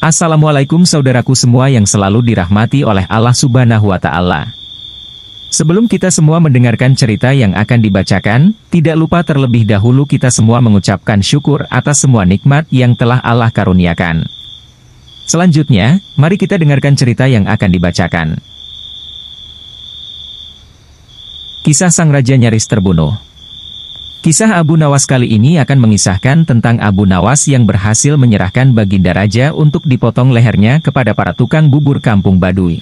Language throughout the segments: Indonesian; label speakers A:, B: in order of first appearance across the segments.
A: Assalamualaikum saudaraku semua yang selalu dirahmati oleh Allah Subhanahu wa Ta'ala. Sebelum kita semua mendengarkan cerita yang akan dibacakan, tidak lupa terlebih dahulu kita semua mengucapkan syukur atas semua nikmat yang telah Allah karuniakan. Selanjutnya, mari kita dengarkan cerita yang akan dibacakan. Kisah Sang Raja Nyaris Terbunuh. Kisah Abu Nawas kali ini akan mengisahkan tentang Abu Nawas yang berhasil menyerahkan Baginda Raja untuk dipotong lehernya kepada para tukang bubur kampung Baduy.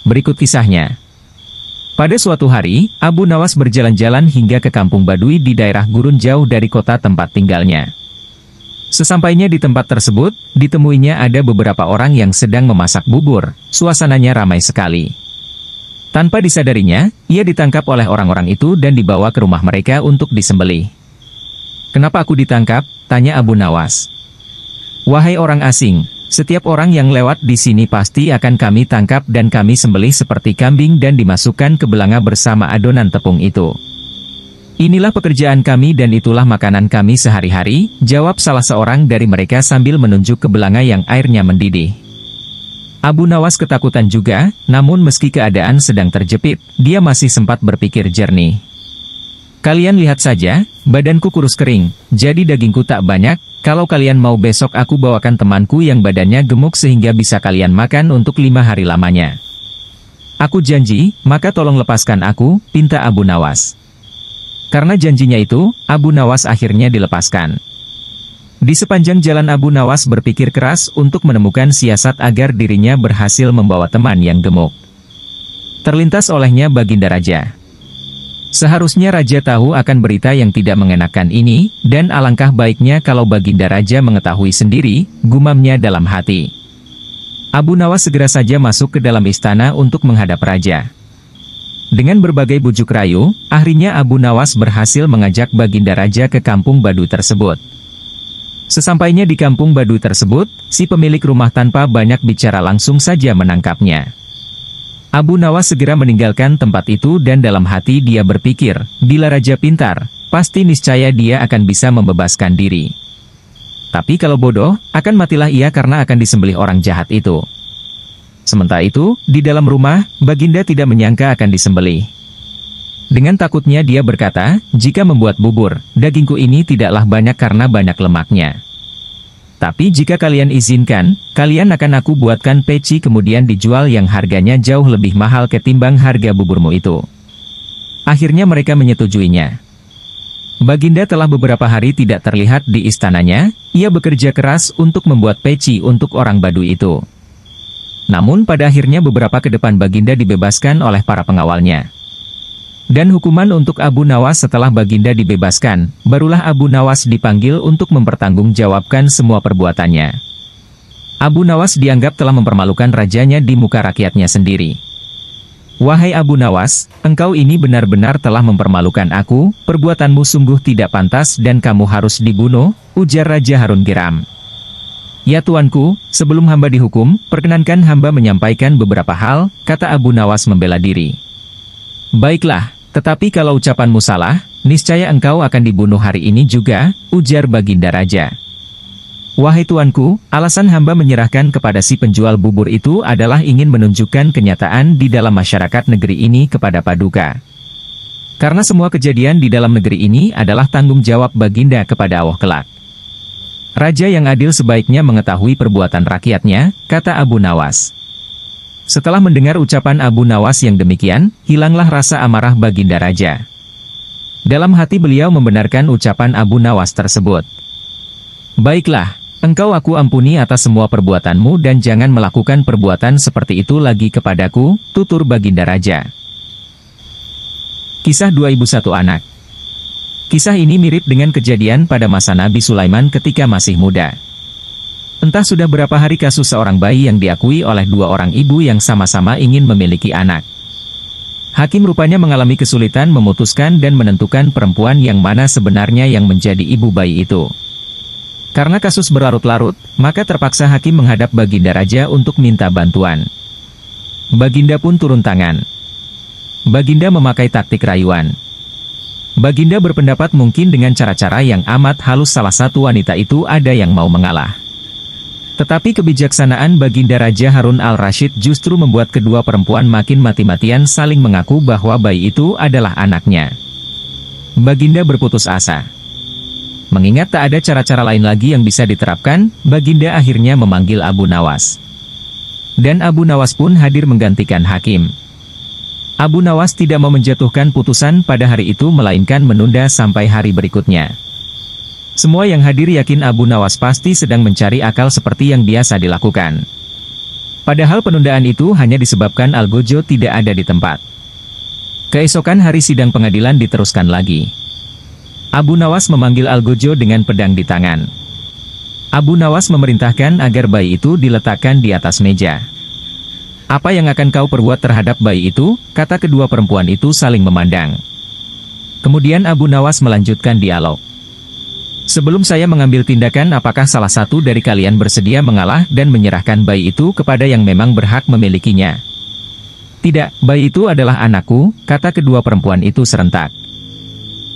A: Berikut kisahnya. Pada suatu hari, Abu Nawas berjalan-jalan hingga ke kampung Baduy di daerah gurun jauh dari kota tempat tinggalnya. Sesampainya di tempat tersebut, ditemuinya ada beberapa orang yang sedang memasak bubur. Suasananya ramai sekali. Tanpa disadarinya, ia ditangkap oleh orang-orang itu dan dibawa ke rumah mereka untuk disembelih. "Kenapa aku ditangkap?" tanya Abu Nawas. "Wahai orang asing, setiap orang yang lewat di sini pasti akan kami tangkap dan kami sembelih seperti kambing dan dimasukkan ke belanga bersama adonan tepung itu. Inilah pekerjaan kami dan itulah makanan kami sehari-hari," jawab salah seorang dari mereka sambil menunjuk ke belanga yang airnya mendidih. Abu Nawas ketakutan juga, namun meski keadaan sedang terjepit, dia masih sempat berpikir jernih. "Kalian lihat saja, badanku kurus kering, jadi dagingku tak banyak. Kalau kalian mau besok aku bawakan temanku yang badannya gemuk sehingga bisa kalian makan untuk 5 hari lamanya. Aku janji, maka tolong lepaskan aku," pinta Abu Nawas. Karena janjinya itu, Abu Nawas akhirnya dilepaskan. Di sepanjang jalan Abu Nawas berpikir keras untuk menemukan siasat agar dirinya berhasil membawa teman yang gemuk. Terlintas olehnya Baginda Raja. Seharusnya Raja tahu akan berita yang tidak mengenakan ini, dan alangkah baiknya kalau Baginda Raja mengetahui sendiri, gumamnya dalam hati. Abu Nawas segera saja masuk ke dalam istana untuk menghadap Raja. Dengan berbagai bujuk rayu, akhirnya Abu Nawas berhasil mengajak Baginda Raja ke kampung Baduy tersebut. Sesampainya di kampung Baduy tersebut, si pemilik rumah tanpa banyak bicara langsung saja menangkapnya. Abu Nawas segera meninggalkan tempat itu dan dalam hati dia berpikir, bila Raja pintar, pasti niscaya dia akan bisa membebaskan diri. Tapi kalau bodoh, akan matilah ia karena akan disembelih orang jahat itu. Sementara itu, di dalam rumah, Baginda tidak menyangka akan disembelih. Dengan takutnya dia berkata, "Jika membuat bubur, dagingku ini tidaklah banyak karena banyak lemaknya. Tapi jika kalian izinkan, kalian akan aku buatkan peci kemudian dijual yang harganya jauh lebih mahal ketimbang harga buburmu itu." Akhirnya mereka menyetujuinya. Baginda telah beberapa hari tidak terlihat di istananya, ia bekerja keras untuk membuat peci untuk orang Baduy itu. Namun pada akhirnya beberapa ke depan Baginda dibebaskan oleh para pengawalnya. Dan hukuman untuk Abu Nawas setelah Baginda dibebaskan, barulah Abu Nawas dipanggil untuk mempertanggungjawabkan semua perbuatannya. Abu Nawas dianggap telah mempermalukan rajanya di muka rakyatnya sendiri. "Wahai Abu Nawas, engkau ini benar-benar telah mempermalukan aku, perbuatanmu sungguh tidak pantas dan kamu harus dibunuh," ujar Raja Harun Giram. "Ya tuanku, sebelum hamba dihukum, perkenankan hamba menyampaikan beberapa hal," kata Abu Nawas membela diri. "Baiklah. Tetapi kalau ucapanmu salah, niscaya engkau akan dibunuh hari ini juga," ujar Baginda Raja. "Wahai tuanku, alasan hamba menyerahkan kepada si penjual bubur itu adalah ingin menunjukkan kenyataan di dalam masyarakat negeri ini kepada Paduka. Karena semua kejadian di dalam negeri ini adalah tanggung jawab Baginda kepada Allah kelak. Raja yang adil sebaiknya mengetahui perbuatan rakyatnya," kata Abu Nawas. Setelah mendengar ucapan Abu Nawas yang demikian, hilanglah rasa amarah Baginda Raja. Dalam hati beliau membenarkan ucapan Abu Nawas tersebut. "Baiklah, engkau aku ampuni atas semua perbuatanmu dan jangan melakukan perbuatan seperti itu lagi kepadaku," tutur Baginda Raja. Kisah Dua Ibu Satu Anak. Kisah ini mirip dengan kejadian pada masa Nabi Sulaiman ketika masih muda. Entah sudah berapa hari kasus seorang bayi yang diakui oleh 2 orang ibu yang sama-sama ingin memiliki anak. Hakim rupanya mengalami kesulitan memutuskan dan menentukan perempuan yang mana sebenarnya yang menjadi ibu bayi itu. Karena kasus berlarut-larut, maka terpaksa hakim menghadap Baginda Raja untuk minta bantuan. Baginda pun turun tangan. Baginda memakai taktik rayuan. Baginda berpendapat mungkin dengan cara-cara yang amat halus salah satu wanita itu ada yang mau mengalah. Tetapi kebijaksanaan Baginda Raja Harun al-Rasyid justru membuat kedua perempuan makin mati-matian saling mengaku bahwa bayi itu adalah anaknya. Baginda berputus asa. Mengingat tak ada cara-cara lain lagi yang bisa diterapkan, Baginda akhirnya memanggil Abu Nawas. Dan Abu Nawas pun hadir menggantikan hakim. Abu Nawas tidak mau menjatuhkan putusan pada hari itu melainkan menunda sampai hari berikutnya. Semua yang hadir yakin Abu Nawas pasti sedang mencari akal seperti yang biasa dilakukan. Padahal penundaan itu hanya disebabkan Algojo tidak ada di tempat. Keesokan hari sidang pengadilan diteruskan lagi. Abu Nawas memanggil Algojo dengan pedang di tangan. Abu Nawas memerintahkan agar bayi itu diletakkan di atas meja. "Apa yang akan kau perbuat terhadap bayi itu?" kata kedua perempuan itu saling memandang. Kemudian Abu Nawas melanjutkan dialog. "Sebelum saya mengambil tindakan, apakah salah satu dari kalian bersedia mengalah dan menyerahkan bayi itu kepada yang memang berhak memilikinya?" "Tidak, bayi itu adalah anakku," kata kedua perempuan itu serentak.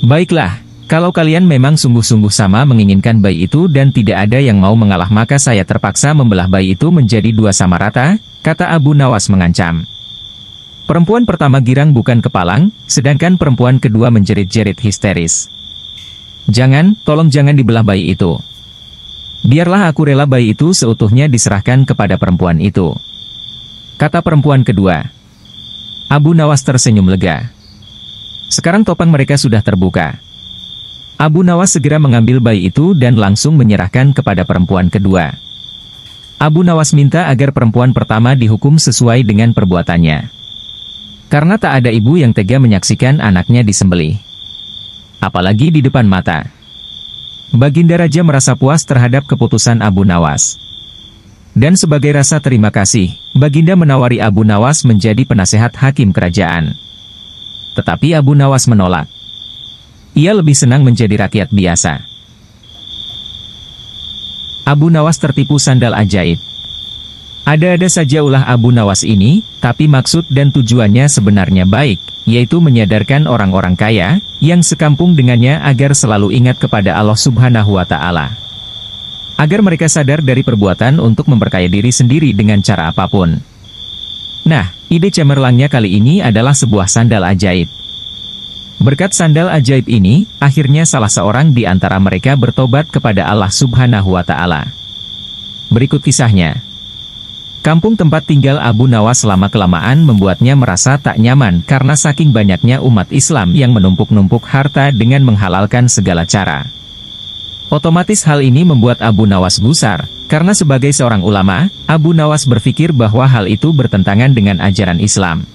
A: "Baiklah, kalau kalian memang sungguh-sungguh sama menginginkan bayi itu dan tidak ada yang mau mengalah, maka saya terpaksa membelah bayi itu menjadi dua sama rata," kata Abu Nawas mengancam. Perempuan pertama girang bukan kepalang, sedangkan perempuan kedua menjerit-jerit histeris. "Jangan, tolong jangan dibelah bayi itu. Biarlah aku rela bayi itu seutuhnya diserahkan kepada perempuan itu," kata perempuan kedua. Abu Nawas tersenyum lega. Sekarang topeng mereka sudah terbuka. Abu Nawas segera mengambil bayi itu dan langsung menyerahkan kepada perempuan kedua. Abu Nawas minta agar perempuan pertama dihukum sesuai dengan perbuatannya. Karena tak ada ibu yang tega menyaksikan anaknya disembelih. Apalagi di depan mata. Baginda Raja merasa puas terhadap keputusan Abu Nawas. Dan sebagai rasa terima kasih, Baginda menawari Abu Nawas menjadi penasehat hakim kerajaan. Tetapi Abu Nawas menolak. Ia lebih senang menjadi rakyat biasa. Abu Nawas tertipu sandal ajaib. Ada-ada saja ulah Abu Nawas ini, tapi maksud dan tujuannya sebenarnya baik, yaitu menyadarkan orang-orang kaya, yang sekampung dengannya agar selalu ingat kepada Allah Subhanahu wa Ta'ala. Agar mereka sadar dari perbuatan untuk memperkaya diri sendiri dengan cara apapun. Nah, ide cemerlangnya kali ini adalah sebuah sandal ajaib. Berkat sandal ajaib ini, akhirnya salah seorang di antara mereka bertobat kepada Allah Subhanahu wa Ta'ala. Berikut kisahnya. Kampung tempat tinggal Abu Nawas lama-kelamaan membuatnya merasa tak nyaman karena saking banyaknya umat Islam yang menumpuk-numpuk harta dengan menghalalkan segala cara. Otomatis hal ini membuat Abu Nawas gusar, karena sebagai seorang ulama, Abu Nawas berpikir bahwa hal itu bertentangan dengan ajaran Islam.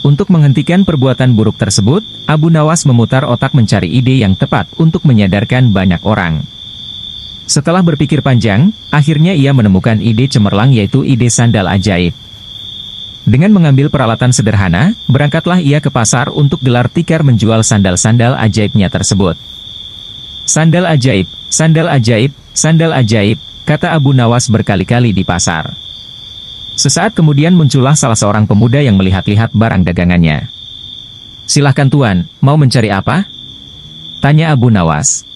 A: Untuk menghentikan perbuatan buruk tersebut, Abu Nawas memutar otak mencari ide yang tepat untuk menyadarkan banyak orang. Setelah berpikir panjang, akhirnya ia menemukan ide cemerlang yaitu ide sandal ajaib. Dengan mengambil peralatan sederhana, berangkatlah ia ke pasar untuk gelar tikar menjual sandal-sandal ajaibnya tersebut. "Sandal ajaib, sandal ajaib, sandal ajaib," kata Abu Nawas berkali-kali di pasar. Sesaat kemudian muncullah salah seorang pemuda yang melihat-lihat barang dagangannya. "Silahkan tuan, mau mencari apa?" tanya Abu Nawas.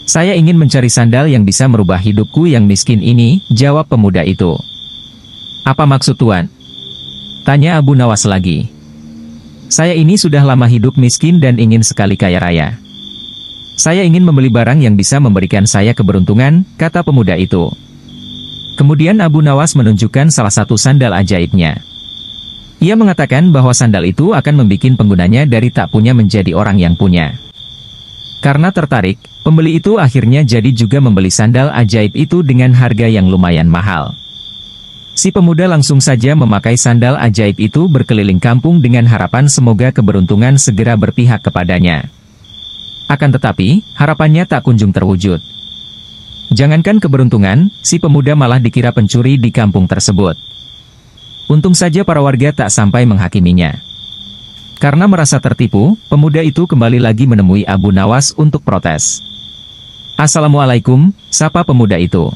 A: "Saya ingin mencari sandal yang bisa merubah hidupku yang miskin ini," jawab pemuda itu. "Apa maksud tuan?" tanya Abu Nawas lagi. "Saya ini sudah lama hidup miskin dan ingin sekali kaya raya. Saya ingin membeli barang yang bisa memberikan saya keberuntungan," kata pemuda itu. Kemudian Abu Nawas menunjukkan salah satu sandal ajaibnya. Ia mengatakan bahwa sandal itu akan membuat penggunanya dari tak punya menjadi orang yang punya. Karena tertarik, pembeli itu akhirnya jadi juga membeli sandal ajaib itu dengan harga yang lumayan mahal. Si pemuda langsung saja memakai sandal ajaib itu berkeliling kampung dengan harapan semoga keberuntungan segera berpihak kepadanya. Akan tetapi, harapannya tak kunjung terwujud. Jangankan keberuntungan, si pemuda malah dikira pencuri di kampung tersebut. Untung saja para warga tak sampai menghakiminya. Karena merasa tertipu, pemuda itu kembali lagi menemui Abu Nawas untuk protes. "Assalamualaikum," sapa pemuda itu.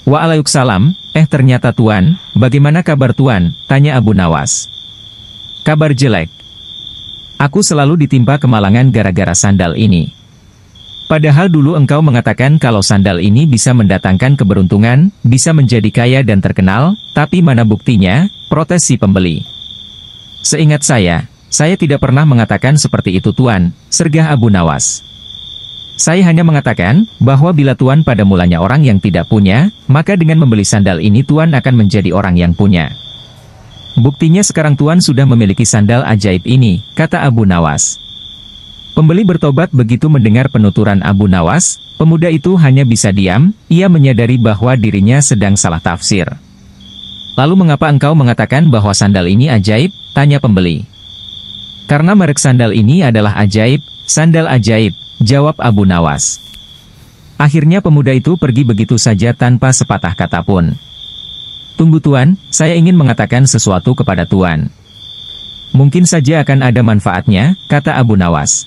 A: "Waalaikumsalam, ternyata tuan, bagaimana kabar tuan?" tanya Abu Nawas. "Kabar jelek. Aku selalu ditimpa kemalangan gara-gara sandal ini. Padahal dulu engkau mengatakan kalau sandal ini bisa mendatangkan keberuntungan, bisa menjadi kaya dan terkenal, tapi mana buktinya?" protes si pembeli. "Seingat saya tidak pernah mengatakan seperti itu Tuan," sergah Abu Nawas. "Saya hanya mengatakan, bahwa bila Tuan pada mulanya orang yang tidak punya, maka dengan membeli sandal ini Tuan akan menjadi orang yang punya. Buktinya sekarang Tuan sudah memiliki sandal ajaib ini," kata Abu Nawas. Pembeli bertobat begitu mendengar penuturan Abu Nawas, pemuda itu hanya bisa diam, ia menyadari bahwa dirinya sedang salah tafsir. "Lalu mengapa engkau mengatakan bahwa sandal ini ajaib?" tanya pembeli. "Karena merek sandal ini adalah ajaib, sandal ajaib," jawab Abu Nawas. Akhirnya pemuda itu pergi begitu saja tanpa sepatah kata pun. "Tunggu Tuan, saya ingin mengatakan sesuatu kepada Tuan. Mungkin saja akan ada manfaatnya," kata Abu Nawas.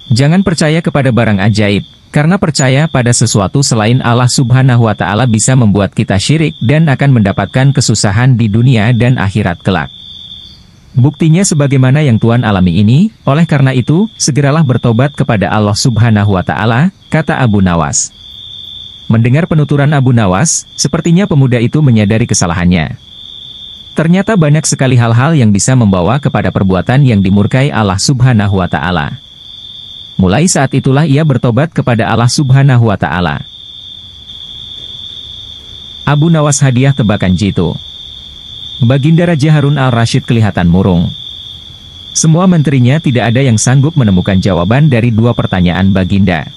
A: "Jangan percaya kepada barang ajaib, karena percaya pada sesuatu selain Allah Subhanahu wa Ta'ala bisa membuat kita syirik dan akan mendapatkan kesusahan di dunia dan akhirat kelak. Buktinya sebagaimana yang Tuan alami ini, oleh karena itu, segeralah bertobat kepada Allah Subhanahu wa Ta'ala," kata Abu Nawas. Mendengar penuturan Abu Nawas, sepertinya pemuda itu menyadari kesalahannya. Ternyata banyak sekali hal-hal yang bisa membawa kepada perbuatan yang dimurkai Allah Subhanahu wa Ta'ala. Mulai saat itulah ia bertobat kepada Allah Subhanahu wa Ta'ala. Abu Nawas hadiah tebakan jitu. Baginda Raja Harun al-Rasyid kelihatan murung. Semua menterinya tidak ada yang sanggup menemukan jawaban dari dua pertanyaan Baginda.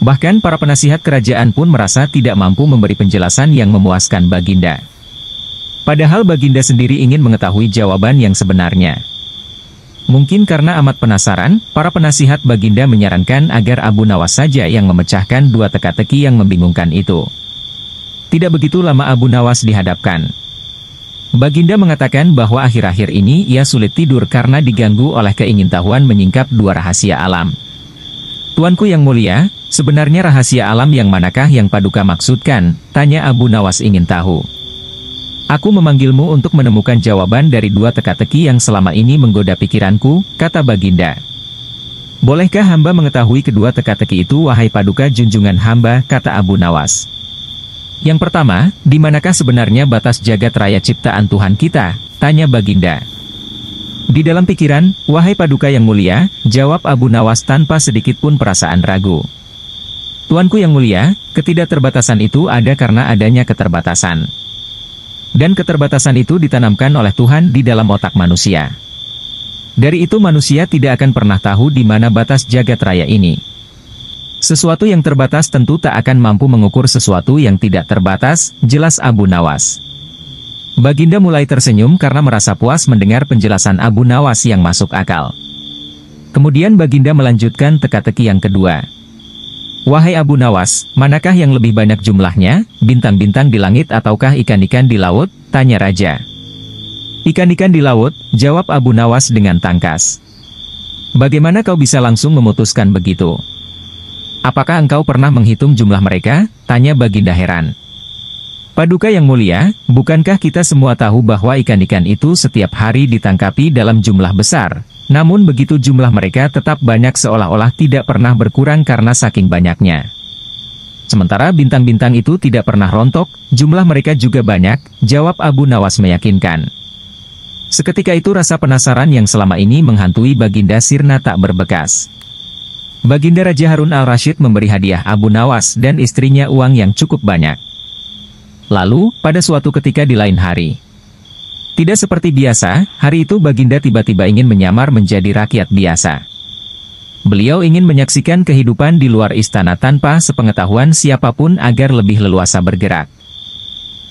A: Bahkan para penasihat kerajaan pun merasa tidak mampu memberi penjelasan yang memuaskan Baginda. Padahal Baginda sendiri ingin mengetahui jawaban yang sebenarnya. Mungkin karena amat penasaran, para penasihat Baginda menyarankan agar Abu Nawas saja yang memecahkan dua teka-teki yang membingungkan itu. Tidak begitu lama Abu Nawas dihadapkan. Baginda mengatakan bahwa akhir-akhir ini ia sulit tidur karena diganggu oleh keingintahuan menyingkap dua rahasia alam. "Tuanku yang mulia, sebenarnya rahasia alam yang manakah yang Paduka maksudkan?" tanya Abu Nawas ingin tahu. "Aku memanggilmu untuk menemukan jawaban dari dua teka-teki yang selama ini menggoda pikiranku," kata Baginda. "Bolehkah hamba mengetahui kedua teka-teki itu wahai Paduka junjungan hamba?" kata Abu Nawas. "Yang pertama, di manakah sebenarnya batas jagat raya ciptaan Tuhan kita?" tanya Baginda. "Di dalam pikiran, wahai Paduka yang mulia," jawab Abu Nawas tanpa sedikit pun perasaan ragu. "Tuanku yang mulia, ketidakterbatasan itu ada karena adanya keterbatasan. Dan keterbatasan itu ditanamkan oleh Tuhan di dalam otak manusia. Dari itu manusia tidak akan pernah tahu di mana batas jagat raya ini. Sesuatu yang terbatas tentu tak akan mampu mengukur sesuatu yang tidak terbatas," jelas Abu Nawas. Baginda mulai tersenyum karena merasa puas mendengar penjelasan Abu Nawas yang masuk akal. Kemudian Baginda melanjutkan teka-teki yang kedua. "Wahai Abu Nawas, manakah yang lebih banyak jumlahnya, bintang-bintang di langit ataukah ikan-ikan di laut?" tanya Raja. "Ikan-ikan di laut," jawab Abu Nawas dengan tangkas. "Bagaimana kau bisa langsung memutuskan begitu? Apakah engkau pernah menghitung jumlah mereka?" tanya Baginda heran. "Paduka yang mulia, bukankah kita semua tahu bahwa ikan-ikan itu setiap hari ditangkapi dalam jumlah besar? Namun begitu jumlah mereka tetap banyak seolah-olah tidak pernah berkurang karena saking banyaknya. Sementara bintang-bintang itu tidak pernah rontok, jumlah mereka juga banyak," jawab Abu Nawas meyakinkan. Seketika itu rasa penasaran yang selama ini menghantui Baginda sirna tak berbekas. Baginda Raja Harun al-Rasyid memberi hadiah Abu Nawas dan istrinya uang yang cukup banyak. Lalu, pada suatu ketika di lain hari, tidak seperti biasa, hari itu Baginda tiba-tiba ingin menyamar menjadi rakyat biasa. Beliau ingin menyaksikan kehidupan di luar istana tanpa sepengetahuan siapapun agar lebih leluasa bergerak.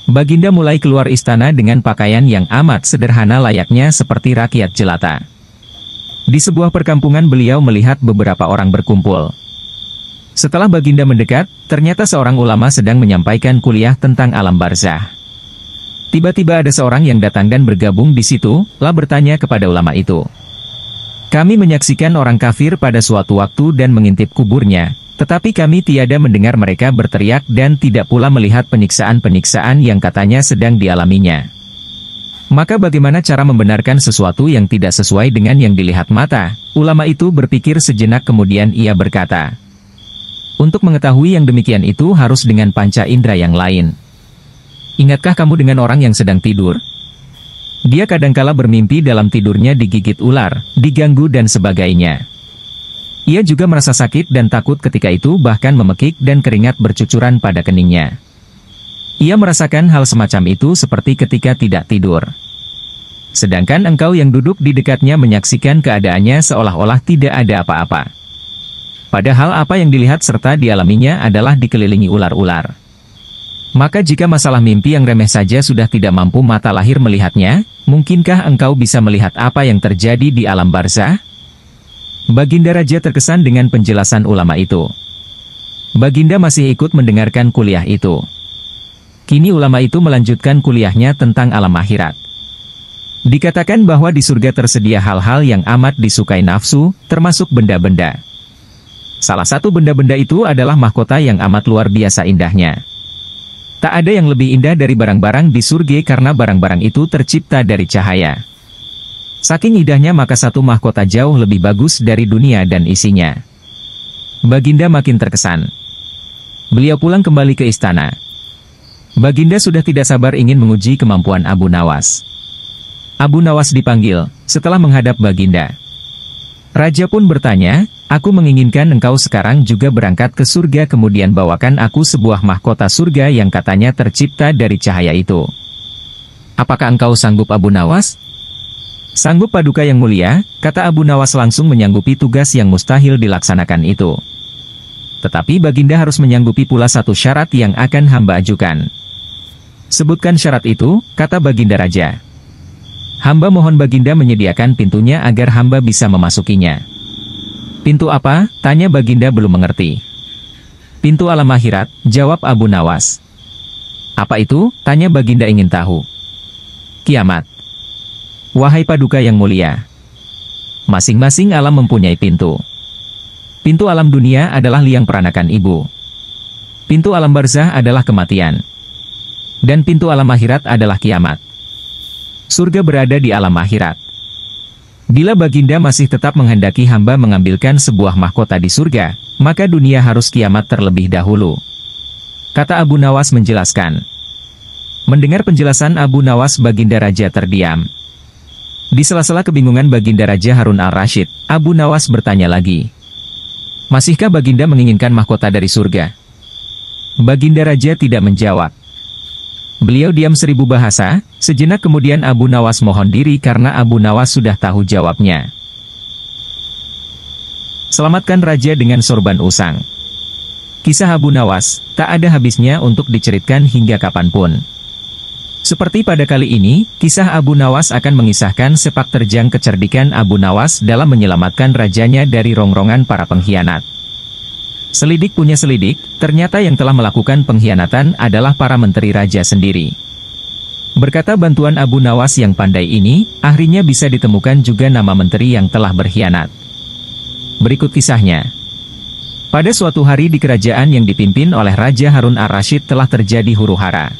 A: Baginda mulai keluar istana dengan pakaian yang amat sederhana layaknya seperti rakyat jelata. Di sebuah perkampungan beliau melihat beberapa orang berkumpul. Setelah Baginda mendekat, ternyata seorang ulama sedang menyampaikan kuliah tentang alam barzah. Tiba-tiba ada seorang yang datang dan bergabung di situ, lalu bertanya kepada ulama itu. "Kami menyaksikan orang kafir pada suatu waktu dan mengintip kuburnya, tetapi kami tiada mendengar mereka berteriak dan tidak pula melihat penyiksaan-penyiksaan yang katanya sedang dialaminya. Maka bagaimana cara membenarkan sesuatu yang tidak sesuai dengan yang dilihat mata?" Ulama itu berpikir sejenak kemudian ia berkata, Untuk mengetahui yang demikian itu harus dengan panca indera yang lain. Ingatkah kamu dengan orang yang sedang tidur? Dia kadangkala bermimpi dalam tidurnya digigit ular, diganggu dan sebagainya. Ia juga merasa sakit dan takut ketika itu, bahkan memekik dan keringat bercucuran pada keningnya. Ia merasakan hal semacam itu seperti ketika tidak tidur. Sedangkan engkau yang duduk di dekatnya menyaksikan keadaannya seolah-olah tidak ada apa-apa. Padahal apa yang dilihat serta dialaminya adalah dikelilingi ular-ular. Maka jika masalah mimpi yang remeh saja sudah tidak mampu mata lahir melihatnya, mungkinkah engkau bisa melihat apa yang terjadi di alam barzah? Baginda Raja terkesan dengan penjelasan ulama itu. Baginda masih ikut mendengarkan kuliah itu. Kini ulama itu melanjutkan kuliahnya tentang alam akhirat. Dikatakan bahwa di surga tersedia hal-hal yang amat disukai nafsu, termasuk benda-benda. Salah satu benda-benda itu adalah mahkota yang amat luar biasa indahnya. Tak ada yang lebih indah dari barang-barang di surga karena barang-barang itu tercipta dari cahaya. Saking indahnya maka satu mahkota jauh lebih bagus dari dunia dan isinya. Baginda makin terkesan. Beliau pulang kembali ke istana. Baginda sudah tidak sabar ingin menguji kemampuan Abu Nawas. Abu Nawas dipanggil, setelah menghadap Baginda. Raja pun bertanya, aku menginginkan engkau sekarang juga berangkat ke surga kemudian bawakan aku sebuah mahkota surga yang katanya tercipta dari cahaya itu. Apakah engkau sanggup Abu Nawas? Sanggup Paduka yang mulia, kata Abu Nawas langsung menyanggupi tugas yang mustahil dilaksanakan itu. Tetapi Baginda harus menyanggupi pula satu syarat yang akan hamba ajukan. Sebutkan syarat itu, kata Baginda Raja. Hamba mohon Baginda menyediakan pintunya agar hamba bisa memasukinya. Pintu apa? Tanya Baginda belum mengerti. Pintu alam akhirat, jawab Abu Nawas. Apa itu? Tanya Baginda ingin tahu. Kiamat. Wahai Paduka yang mulia. Masing-masing alam mempunyai pintu. Pintu alam dunia adalah liang peranakan ibu. Pintu alam barzah adalah kematian. Dan pintu alam akhirat adalah kiamat. Surga berada di alam akhirat. Bila Baginda masih tetap menghendaki hamba mengambilkan sebuah mahkota di surga, maka dunia harus kiamat terlebih dahulu. Kata Abu Nawas menjelaskan. Mendengar penjelasan Abu Nawas, Baginda Raja terdiam. Di sela-sela kebingungan Baginda Raja Harun al-Rashid, Abu Nawas bertanya lagi. Masihkah Baginda menginginkan mahkota dari surga? Baginda Raja tidak menjawab. Beliau diam 1000 bahasa, sejenak kemudian Abu Nawas mohon diri karena Abu Nawas sudah tahu jawabnya. Selamatkan Raja dengan sorban usang. Kisah Abu Nawas, tak ada habisnya untuk diceritakan hingga kapanpun. Seperti pada kali ini, kisah Abu Nawas akan mengisahkan sepak terjang kecerdikan Abu Nawas dalam menyelamatkan rajanya dari rongrongan para pengkhianat. Selidik punya selidik, ternyata yang telah melakukan pengkhianatan adalah para menteri raja sendiri. Berkata bantuan Abu Nawas yang pandai ini, akhirnya bisa ditemukan juga nama menteri yang telah berkhianat. Berikut kisahnya. Pada suatu hari di kerajaan yang dipimpin oleh Raja Harun al-Rashid telah terjadi huru-hara.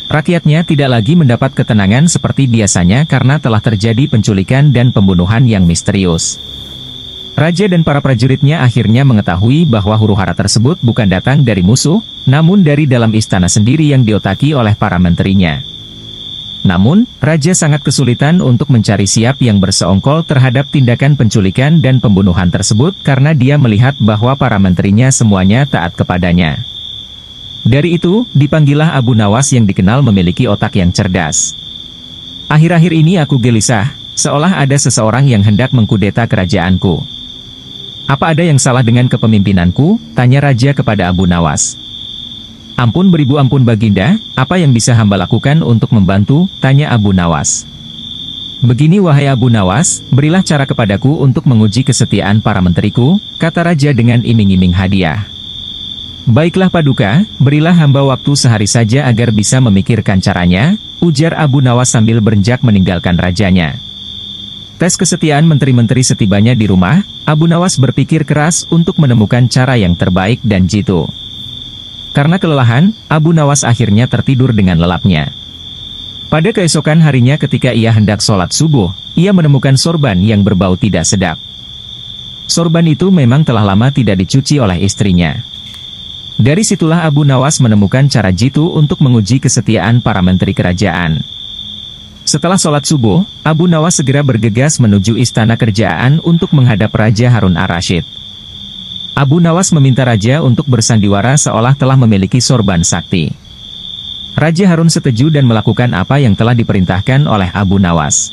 A: Rakyatnya tidak lagi mendapat ketenangan seperti biasanya karena telah terjadi penculikan dan pembunuhan yang misterius. Raja dan para prajuritnya akhirnya mengetahui bahwa huru-hara tersebut bukan datang dari musuh, namun dari dalam istana sendiri yang diotaki oleh para menterinya. Namun, Raja sangat kesulitan untuk mencari siap yang berseongkol terhadap tindakan penculikan dan pembunuhan tersebut karena dia melihat bahwa para menterinya semuanya taat kepadanya. Dari itu, dipanggillah Abu Nawas yang dikenal memiliki otak yang cerdas. Akhir-akhir ini aku gelisah, seolah ada seseorang yang hendak mengkudeta kerajaanku. Apa ada yang salah dengan kepemimpinanku? Tanya Raja kepada Abu Nawas. Ampun beribu ampun Baginda, apa yang bisa hamba lakukan untuk membantu? Tanya Abu Nawas. Begini wahai Abu Nawas, berilah cara kepadaku untuk menguji kesetiaan para menteriku, kata Raja dengan iming-iming hadiah. Baiklah Paduka, berilah hamba waktu sehari saja agar bisa memikirkan caranya, ujar Abu Nawas sambil berenjak meninggalkan rajanya. Tes kesetiaan menteri-menteri setibanya di rumah, Abu Nawas berpikir keras untuk menemukan cara yang terbaik dan jitu. Karena kelelahan, Abu Nawas akhirnya tertidur dengan lelapnya. Pada keesokan harinya ketika ia hendak sholat subuh, ia menemukan sorban yang berbau tidak sedap. Sorban itu memang telah lama tidak dicuci oleh istrinya. Dari situlah Abu Nawas menemukan cara jitu untuk menguji kesetiaan para menteri kerajaan. Setelah sholat subuh, Abu Nawas segera bergegas menuju istana kerajaan untuk menghadap Raja Harun ar-Rasyid. Abu Nawas meminta Raja untuk bersandiwara seolah telah memiliki sorban sakti. Raja Harun setuju dan melakukan apa yang telah diperintahkan oleh Abu Nawas.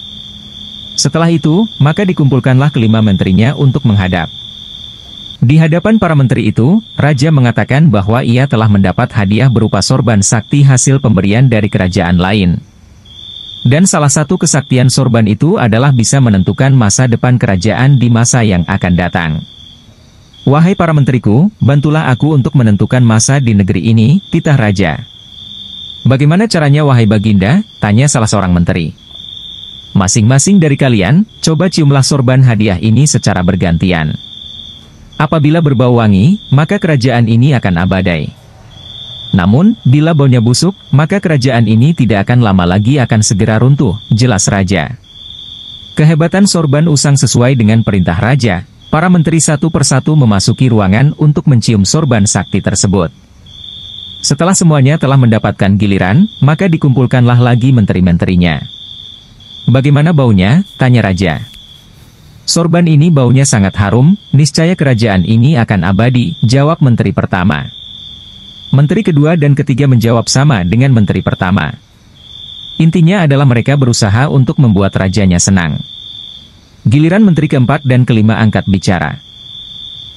A: Setelah itu, maka dikumpulkanlah kelima menterinya untuk menghadap. Di hadapan para menteri itu, Raja mengatakan bahwa ia telah mendapat hadiah berupa sorban sakti hasil pemberian dari kerajaan lain. Dan salah satu kesaktian sorban itu adalah bisa menentukan masa depan kerajaan di masa yang akan datang. Wahai para menteriku, bantulah aku untuk menentukan masa di negeri ini, titah Raja. Bagaimana caranya wahai Baginda? Tanya salah seorang menteri. Masing-masing dari kalian, coba ciumlah sorban hadiah ini secara bergantian. Apabila berbau wangi, maka kerajaan ini akan abadai. Namun, bila baunya busuk, maka kerajaan ini tidak akan lama lagi akan segera runtuh, jelas Raja. Kehebatan sorban usang sesuai dengan perintah Raja, para menteri satu persatu memasuki ruangan untuk mencium sorban sakti tersebut. Setelah semuanya telah mendapatkan giliran, maka dikumpulkanlah lagi menteri-menterinya. Bagaimana baunya? Tanya Raja. Sorban ini baunya sangat harum, niscaya kerajaan ini akan abadi, jawab menteri pertama. Menteri kedua dan ketiga menjawab sama dengan menteri pertama. Intinya adalah mereka berusaha untuk membuat rajanya senang. Giliran menteri keempat dan kelima angkat bicara.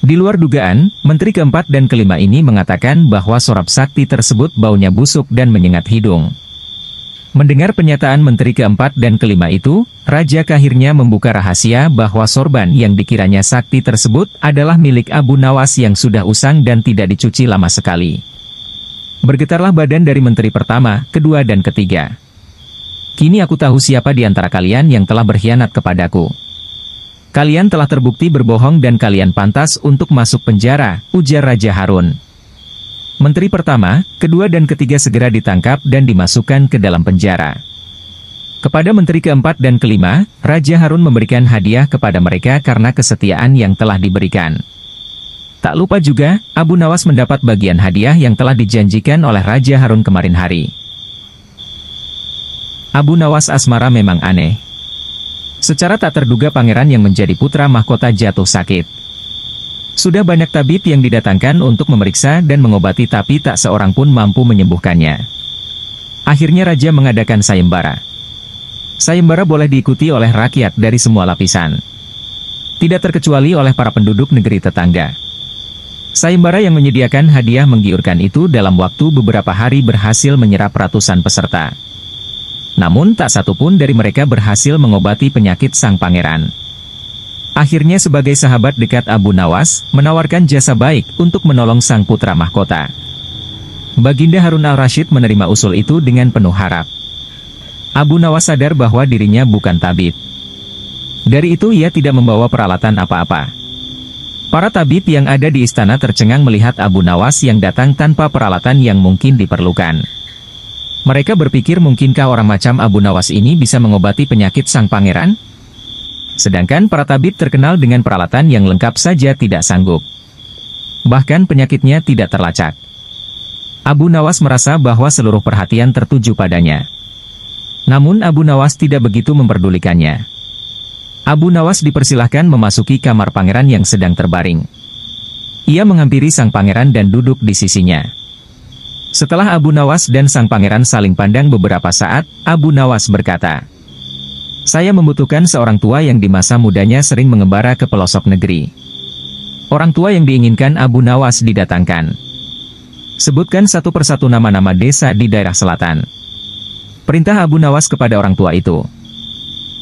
A: Di luar dugaan, menteri keempat dan kelima ini mengatakan bahwa sorab sakti tersebut baunya busuk dan menyengat hidung. Mendengar pernyataan menteri keempat dan kelima itu, Raja akhirnya membuka rahasia bahwa sorban yang dikiranya sakti tersebut adalah milik Abu Nawas yang sudah usang dan tidak dicuci lama sekali. Bergetarlah badan dari menteri pertama, kedua dan ketiga. Kini aku tahu siapa di antara kalian yang telah berkhianat kepadaku. Kalian telah terbukti berbohong dan kalian pantas untuk masuk penjara, ujar Raja Harun. Menteri pertama, kedua dan ketiga segera ditangkap dan dimasukkan ke dalam penjara. Kepada menteri keempat dan kelima, Raja Harun memberikan hadiah kepada mereka karena kesetiaan yang telah diberikan. Tak lupa juga, Abu Nawas mendapat bagian hadiah yang telah dijanjikan oleh Raja Harun kemarin hari. Abu Nawas asmara memang aneh. Secara tak terduga pangeran yang menjadi putra mahkota jatuh sakit. Sudah banyak tabib yang didatangkan untuk memeriksa dan mengobati tapi tak seorang pun mampu menyembuhkannya. Akhirnya Raja mengadakan sayembara. Sayembara boleh diikuti oleh rakyat dari semua lapisan. Tidak terkecuali oleh para penduduk negeri tetangga. Sayembara yang menyediakan hadiah menggiurkan itu dalam waktu beberapa hari berhasil menyerap ratusan peserta. Namun tak satu pun dari mereka berhasil mengobati penyakit sang pangeran. Akhirnya sebagai sahabat dekat Abu Nawas, menawarkan jasa baik untuk menolong sang putra mahkota. Baginda Harun al-Rasyid menerima usul itu dengan penuh harap. Abu Nawas sadar bahwa dirinya bukan tabib. Dari itu ia tidak membawa peralatan apa-apa. Para tabib yang ada di istana tercengang melihat Abu Nawas yang datang tanpa peralatan yang mungkin diperlukan. Mereka berpikir mungkinkah orang macam Abu Nawas ini bisa mengobati penyakit sang pangeran? Sedangkan para tabib terkenal dengan peralatan yang lengkap saja tidak sanggup. Bahkan penyakitnya tidak terlacak. Abu Nawas merasa bahwa seluruh perhatian tertuju padanya. Namun Abu Nawas tidak begitu memperdulikannya. Abu Nawas dipersilahkan memasuki kamar pangeran yang sedang terbaring. Ia menghampiri sang pangeran dan duduk di sisinya. Setelah Abu Nawas dan sang pangeran saling pandang beberapa saat, Abu Nawas berkata, "Saya membutuhkan seorang tua yang di masa mudanya sering mengembara ke pelosok negeri." Orang tua yang diinginkan Abu Nawas didatangkan. Sebutkan satu persatu nama-nama desa di daerah selatan. Perintah Abu Nawas kepada orang tua itu.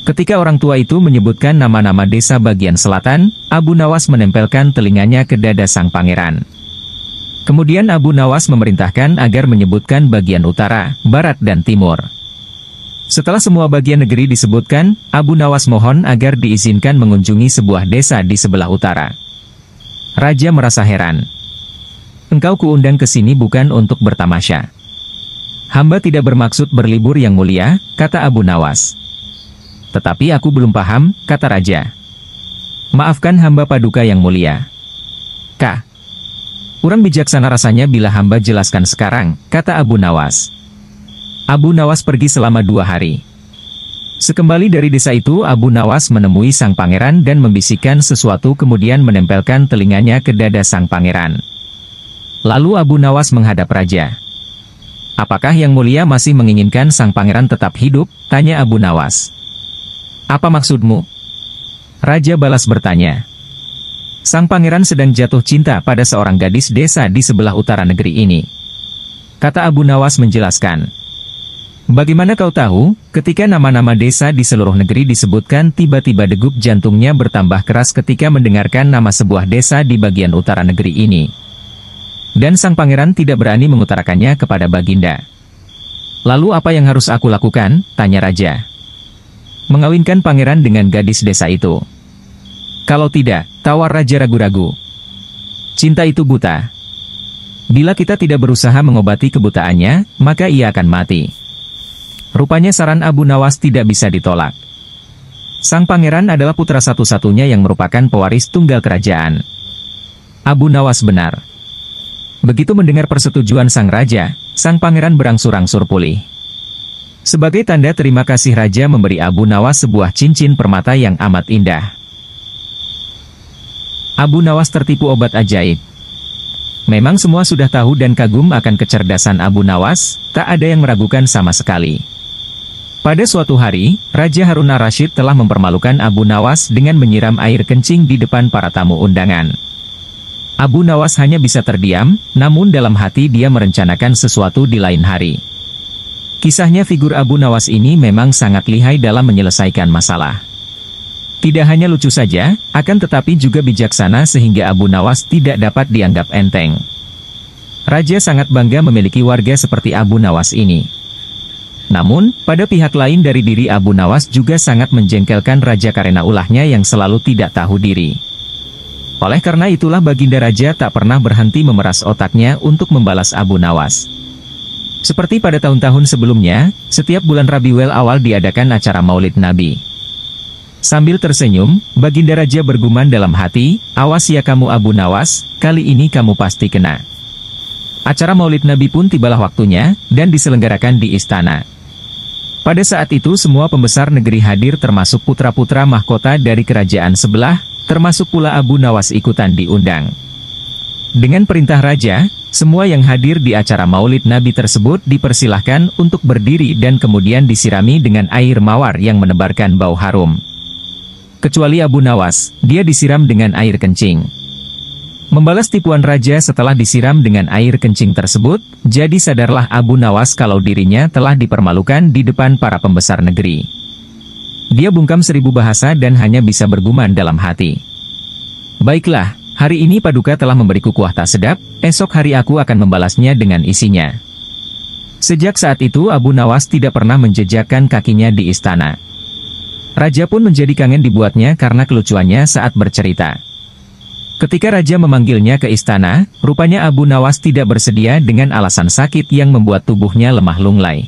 A: Ketika orang tua itu menyebutkan nama-nama desa bagian selatan, Abu Nawas menempelkan telinganya ke dada sang pangeran. Kemudian Abu Nawas memerintahkan agar menyebutkan bagian utara, barat dan timur. Setelah semua bagian negeri disebutkan, Abu Nawas mohon agar diizinkan mengunjungi sebuah desa di sebelah utara. Raja merasa heran. "Engkau kuundang ke sini bukan untuk bertamasya. Hamba tidak bermaksud berlibur yang mulia," kata Abu Nawas. "Tetapi aku belum paham," kata Raja. Maafkan hamba Paduka yang mulia. Kah? Kurang bijaksana rasanya bila hamba jelaskan sekarang, kata Abu Nawas. Abu Nawas pergi selama 2 hari. Sekembali dari desa itu, Abu Nawas menemui sang pangeran dan membisikkan sesuatu kemudian menempelkan telinganya ke dada sang pangeran. Lalu Abu Nawas menghadap raja. Apakah yang mulia masih menginginkan sang pangeran tetap hidup? Tanya Abu Nawas. Apa maksudmu? Raja balas bertanya. Sang pangeran sedang jatuh cinta pada seorang gadis desa di sebelah utara negeri ini. Kata Abu Nawas menjelaskan. Bagaimana kau tahu, ketika nama-nama desa di seluruh negeri disebutkan tiba-tiba degup jantungnya bertambah keras ketika mendengarkan nama sebuah desa di bagian utara negeri ini. Dan sang pangeran tidak berani mengutarakannya kepada Baginda. Lalu apa yang harus aku lakukan? Tanya raja. Mengawinkan pangeran dengan gadis desa itu. Kalau tidak, tawar raja ragu-ragu. Cinta itu buta. Bila kita tidak berusaha mengobati kebutaannya, maka ia akan mati. Rupanya saran Abu Nawas tidak bisa ditolak. Sang pangeran adalah putra satu-satunya yang merupakan pewaris tunggal kerajaan. Abu Nawas benar. Begitu mendengar persetujuan sang raja, sang pangeran berangsur-angsur pulih. Sebagai tanda terima kasih raja memberi Abu Nawas sebuah cincin permata yang amat indah. Abu Nawas tertipu obat ajaib. Memang semua sudah tahu dan kagum akan kecerdasan Abu Nawas, tak ada yang meragukan sama sekali. Pada suatu hari, Raja Harun ar-Rasyid telah mempermalukan Abu Nawas dengan menyiram air kencing di depan para tamu undangan. Abu Nawas hanya bisa terdiam, namun dalam hati dia merencanakan sesuatu di lain hari. Kisahnya figur Abu Nawas ini memang sangat lihai dalam menyelesaikan masalah. Tidak hanya lucu saja, akan tetapi juga bijaksana sehingga Abu Nawas tidak dapat dianggap enteng. Raja sangat bangga memiliki warga seperti Abu Nawas ini. Namun, pada pihak lain dari diri Abu Nawas juga sangat menjengkelkan raja karena ulahnya yang selalu tidak tahu diri. Oleh karena itulah Baginda Raja tak pernah berhenti memeras otaknya untuk membalas Abu Nawas. Seperti pada tahun-tahun sebelumnya, setiap bulan Rabiul Awal diadakan acara Maulid Nabi. Sambil tersenyum, Baginda Raja bergumam dalam hati, awas ya kamu Abu Nawas, kali ini kamu pasti kena. Acara Maulid Nabi pun tibalah waktunya, dan diselenggarakan di istana. Pada saat itu semua pembesar negeri hadir termasuk putra-putra mahkota dari kerajaan sebelah, termasuk pula Abu Nawas ikutan diundang. Dengan perintah Raja, semua yang hadir di acara Maulid Nabi tersebut dipersilahkan untuk berdiri dan kemudian disirami dengan air mawar yang menebarkan bau harum. Kecuali Abu Nawas, dia disiram dengan air kencing. Membalas tipuan raja setelah disiram dengan air kencing tersebut, jadi sadarlah Abu Nawas kalau dirinya telah dipermalukan di depan para pembesar negeri. Dia bungkam 1000 bahasa dan hanya bisa bergumam dalam hati. Baiklah, hari ini Paduka telah memberiku kuah tak sedap, esok hari aku akan membalasnya dengan isinya. Sejak saat itu Abu Nawas tidak pernah menjejakkan kakinya di istana. Raja pun menjadi kangen dibuatnya karena kelucuannya saat bercerita. Ketika Raja memanggilnya ke istana, rupanya Abu Nawas tidak bersedia dengan alasan sakit yang membuat tubuhnya lemah lunglai.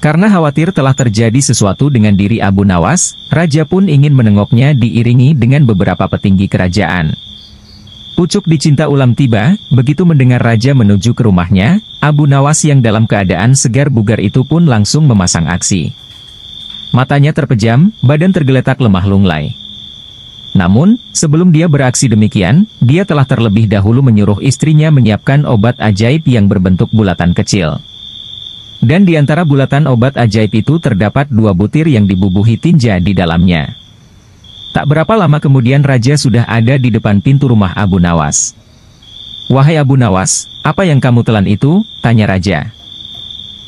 A: Karena khawatir telah terjadi sesuatu dengan diri Abu Nawas, Raja pun ingin menengoknya diiringi dengan beberapa petinggi kerajaan. Pucuk dicinta ulam tiba, begitu mendengar Raja menuju ke rumahnya, Abu Nawas yang dalam keadaan segar bugar itu pun langsung memasang aksi. Matanya terpejam, badan tergeletak lemah lunglai. Namun, sebelum dia beraksi demikian, dia telah terlebih dahulu menyuruh istrinya menyiapkan obat ajaib yang berbentuk bulatan kecil. Dan di antara bulatan obat ajaib itu terdapat 2 butir yang dibubuhi tinja di dalamnya. Tak berapa lama kemudian Raja sudah ada di depan pintu rumah Abu Nawas. "Wahai Abu Nawas, apa yang kamu telan itu?" tanya Raja.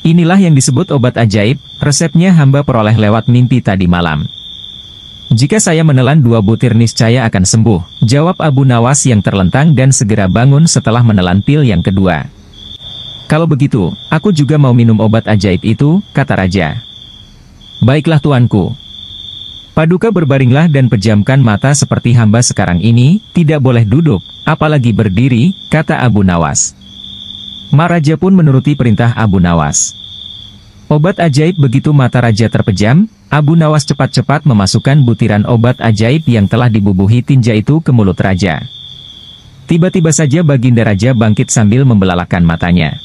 A: "Inilah yang disebut obat ajaib, resepnya hamba peroleh lewat mimpi tadi malam. Jika saya menelan 2 butir niscaya akan sembuh," jawab Abu Nawas yang terlentang dan segera bangun setelah menelan pil yang kedua. "Kalau begitu, aku juga mau minum obat ajaib itu," kata Raja. "Baiklah tuanku. Paduka berbaringlah dan pejamkan mata seperti hamba sekarang ini, tidak boleh duduk, apalagi berdiri," kata Abu Nawas. Raja pun menuruti perintah Abu Nawas. Obat ajaib. Begitu mata raja terpejam, Abu Nawas cepat-cepat memasukkan butiran obat ajaib yang telah dibubuhi tinja itu ke mulut raja. Tiba-tiba saja baginda raja bangkit sambil membelalakan matanya.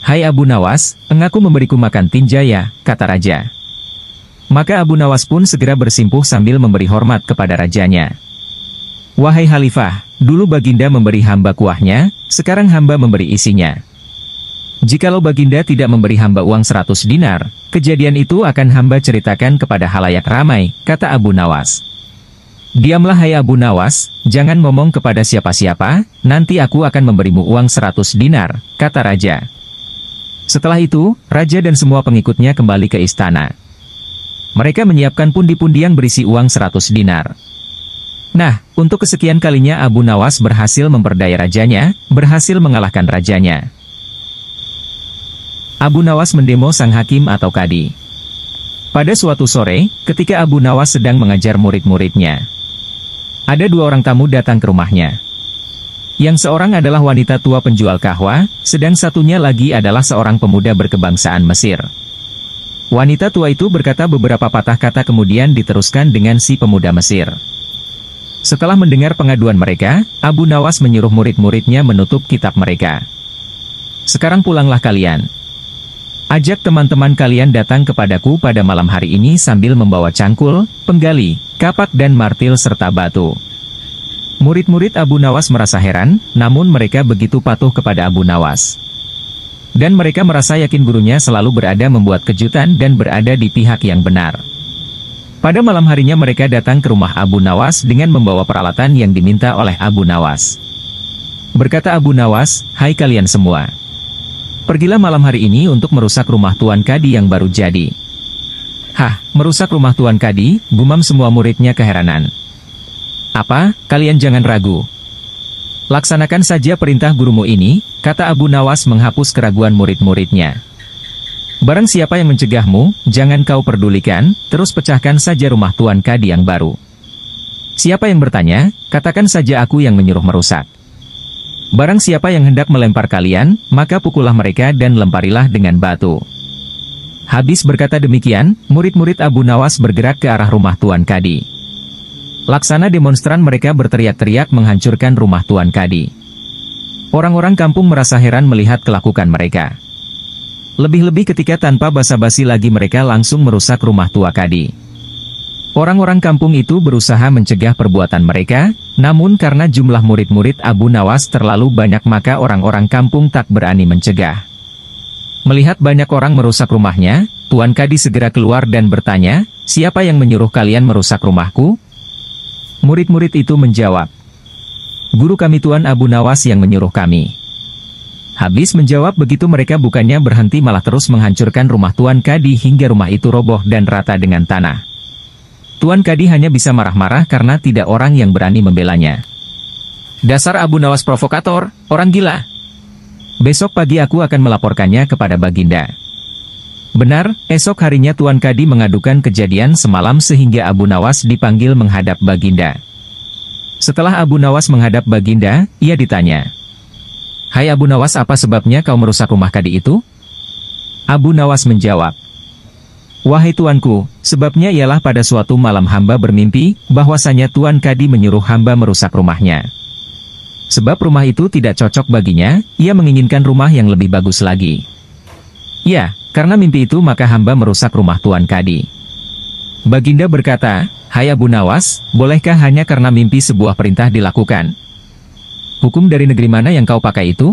A: "Hai Abu Nawas, engkau memberiku makan tinja ya," kata raja. Maka Abu Nawas pun segera bersimpuh sambil memberi hormat kepada rajanya. "Wahai Khalifah, dulu baginda memberi hamba kuahnya, sekarang hamba memberi isinya. Jikalau baginda tidak memberi hamba uang 100 dinar, kejadian itu akan hamba ceritakan kepada halayak ramai," kata Abu Nawas. "Diamlah hai Abu Nawas, jangan ngomong kepada siapa-siapa, nanti aku akan memberimu uang 100 dinar, kata raja. Setelah itu, raja dan semua pengikutnya kembali ke istana. Mereka menyiapkan pundi-pundi yang berisi uang 100 dinar. Nah, untuk kesekian kalinya Abu Nawas berhasil memperdaya rajanya, berhasil mengalahkan rajanya. Abu Nawas mendemo sang hakim atau kadi. Pada suatu sore, ketika Abu Nawas sedang mengajar murid-muridnya, ada dua orang tamu datang ke rumahnya. Yang seorang adalah wanita tua penjual kahwa, sedang satunya lagi adalah seorang pemuda berkebangsaan Mesir. Wanita tua itu berkata beberapa patah kata kemudian diteruskan dengan si pemuda Mesir. Setelah mendengar pengaduan mereka, Abu Nawas menyuruh murid-muridnya menutup kitab mereka. "Sekarang pulanglah kalian. Ajak teman-teman kalian datang kepadaku pada malam hari ini sambil membawa cangkul, penggali, kapak dan martil serta batu." Murid-murid Abu Nawas merasa heran, namun mereka begitu patuh kepada Abu Nawas. Dan mereka merasa yakin gurunya selalu berada membuat kejutan dan berada di pihak yang benar. Pada malam harinya mereka datang ke rumah Abu Nawas dengan membawa peralatan yang diminta oleh Abu Nawas. Berkata Abu Nawas, "Hai kalian semua. Pergilah malam hari ini untuk merusak rumah Tuan Kadi yang baru jadi." "Hah, merusak rumah Tuan Kadi?" gumam semua muridnya keheranan. "Apa, kalian jangan ragu. Laksanakan saja perintah gurumu ini," kata Abu Nawas menghapus keraguan murid-muridnya. "Barang siapa yang mencegahmu, jangan kau pedulikan, terus pecahkan saja rumah Tuan Kadi yang baru. Siapa yang bertanya, katakan saja aku yang menyuruh merusak. Barang siapa yang hendak melempar kalian, maka pukullah mereka dan lemparilah dengan batu." Habis berkata demikian, murid-murid Abu Nawas bergerak ke arah rumah Tuan Kadi. Laksana demonstran mereka berteriak-teriak menghancurkan rumah Tuan Kadi. Orang-orang kampung merasa heran melihat kelakuan mereka. Lebih-lebih ketika tanpa basa-basi lagi mereka langsung merusak rumah tua Kadi. Orang-orang kampung itu berusaha mencegah perbuatan mereka, namun karena jumlah murid-murid Abu Nawas terlalu banyak maka orang-orang kampung tak berani mencegah. Melihat banyak orang merusak rumahnya, Tuan Kadi segera keluar dan bertanya, "Siapa yang menyuruh kalian merusak rumahku?" Murid-murid itu menjawab, "Guru kami Tuan Abu Nawas yang menyuruh kami." Habis menjawab begitu mereka bukannya berhenti malah terus menghancurkan rumah Tuan Kadi hingga rumah itu roboh dan rata dengan tanah. Tuan Kadi hanya bisa marah-marah karena tidak orang yang berani membelanya. "Dasar Abu Nawas provokator, orang gila. Besok pagi aku akan melaporkannya kepada Baginda." Benar, esok harinya Tuan Kadi mengadukan kejadian semalam sehingga Abu Nawas dipanggil menghadap Baginda. Setelah Abu Nawas menghadap Baginda, ia ditanya, "Hai Abu Nawas, apa sebabnya kau merusak rumah Kadi itu?" Abu Nawas menjawab, "Wahai tuanku, sebabnya ialah pada suatu malam hamba bermimpi, bahwasanya Tuan Kadi menyuruh hamba merusak rumahnya. Sebab rumah itu tidak cocok baginya, ia menginginkan rumah yang lebih bagus lagi. Ya, karena mimpi itu maka hamba merusak rumah Tuan Kadi." Baginda berkata, "Hai Abu Nawas, bolehkah hanya karena mimpi sebuah perintah dilakukan? Hukum dari negeri mana yang kau pakai itu?"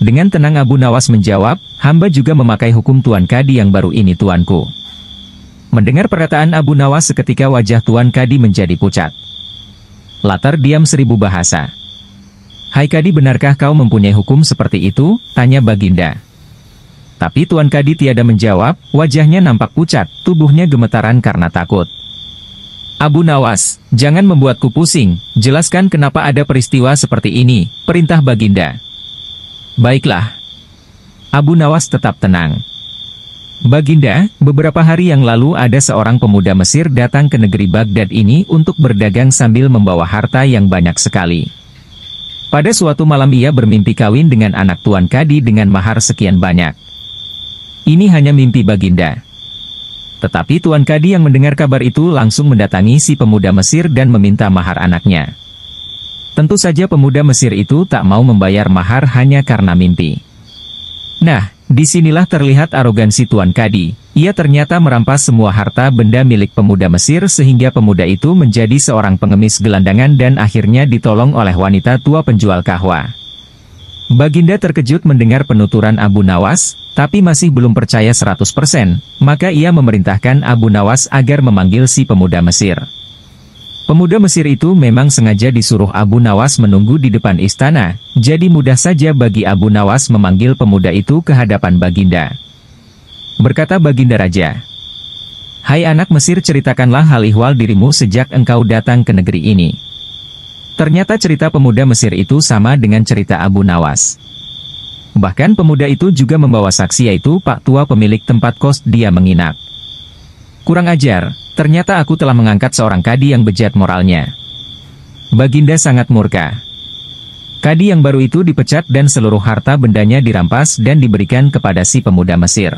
A: Dengan tenang Abu Nawas menjawab, "Hamba juga memakai hukum Tuan Kadi yang baru ini tuanku." Mendengar perkataan Abu Nawas seketika wajah Tuan Kadi menjadi pucat. Latar diam 1000 bahasa. "Hai Kadi, benarkah kau mempunyai hukum seperti itu?" tanya Baginda. Tapi Tuan Kadi tiada menjawab, wajahnya nampak pucat, tubuhnya gemetaran karena takut. "Abu Nawas, jangan membuatku pusing, jelaskan kenapa ada peristiwa seperti ini," perintah Baginda. "Baiklah." Abu Nawas tetap tenang. "Baginda, beberapa hari yang lalu ada seorang pemuda Mesir datang ke negeri Baghdad ini untuk berdagang sambil membawa harta yang banyak sekali. Pada suatu malam ia bermimpi kawin dengan anak Tuan Kadi dengan mahar sekian banyak. Ini hanya mimpi Baginda. Tetapi Tuan Kadi yang mendengar kabar itu langsung mendatangi si pemuda Mesir dan meminta mahar anaknya. Tentu saja pemuda Mesir itu tak mau membayar mahar hanya karena mimpi. Nah, disinilah terlihat arogansi Tuan Kadi. Ia ternyata merampas semua harta benda milik pemuda Mesir sehingga pemuda itu menjadi seorang pengemis gelandangan dan akhirnya ditolong oleh wanita tua penjual kahwa. Baginda terkejut mendengar penuturan Abu Nawas, tapi masih belum percaya 100%, maka ia memerintahkan Abu Nawas agar memanggil si pemuda Mesir. Pemuda Mesir itu memang sengaja disuruh Abu Nawas menunggu di depan istana, jadi mudah saja bagi Abu Nawas memanggil pemuda itu ke hadapan Baginda. Berkata Baginda Raja, "Hai anak Mesir, ceritakanlah hal ihwal dirimu sejak engkau datang ke negeri ini." Ternyata cerita pemuda Mesir itu sama dengan cerita Abu Nawas. Bahkan pemuda itu juga membawa saksi, yaitu Pak Tua pemilik tempat kos dia menginap. Kurang ajar, ternyata aku telah mengangkat seorang kadi yang bejat moralnya. Baginda sangat murka. Kadi yang baru itu dipecat dan seluruh harta bendanya dirampas dan diberikan kepada si pemuda Mesir.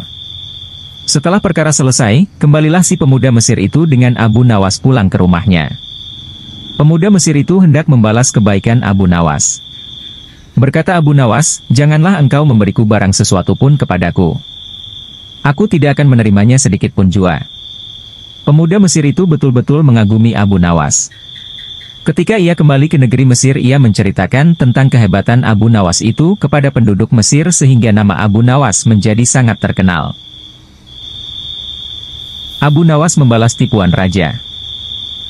A: Setelah perkara selesai, kembalilah si pemuda Mesir itu dengan Abu Nawas pulang ke rumahnya. Pemuda Mesir itu hendak membalas kebaikan Abu Nawas. Berkata Abu Nawas, "Janganlah engkau memberiku barang sesuatu pun kepadaku. Aku tidak akan menerimanya sedikit pun jua." Pemuda Mesir itu betul-betul mengagumi Abu Nawas. Ketika ia kembali ke negeri Mesir, ia menceritakan tentang kehebatan Abu Nawas itu kepada penduduk Mesir sehingga nama Abu Nawas menjadi sangat terkenal. Abu Nawas membalas tipuan raja.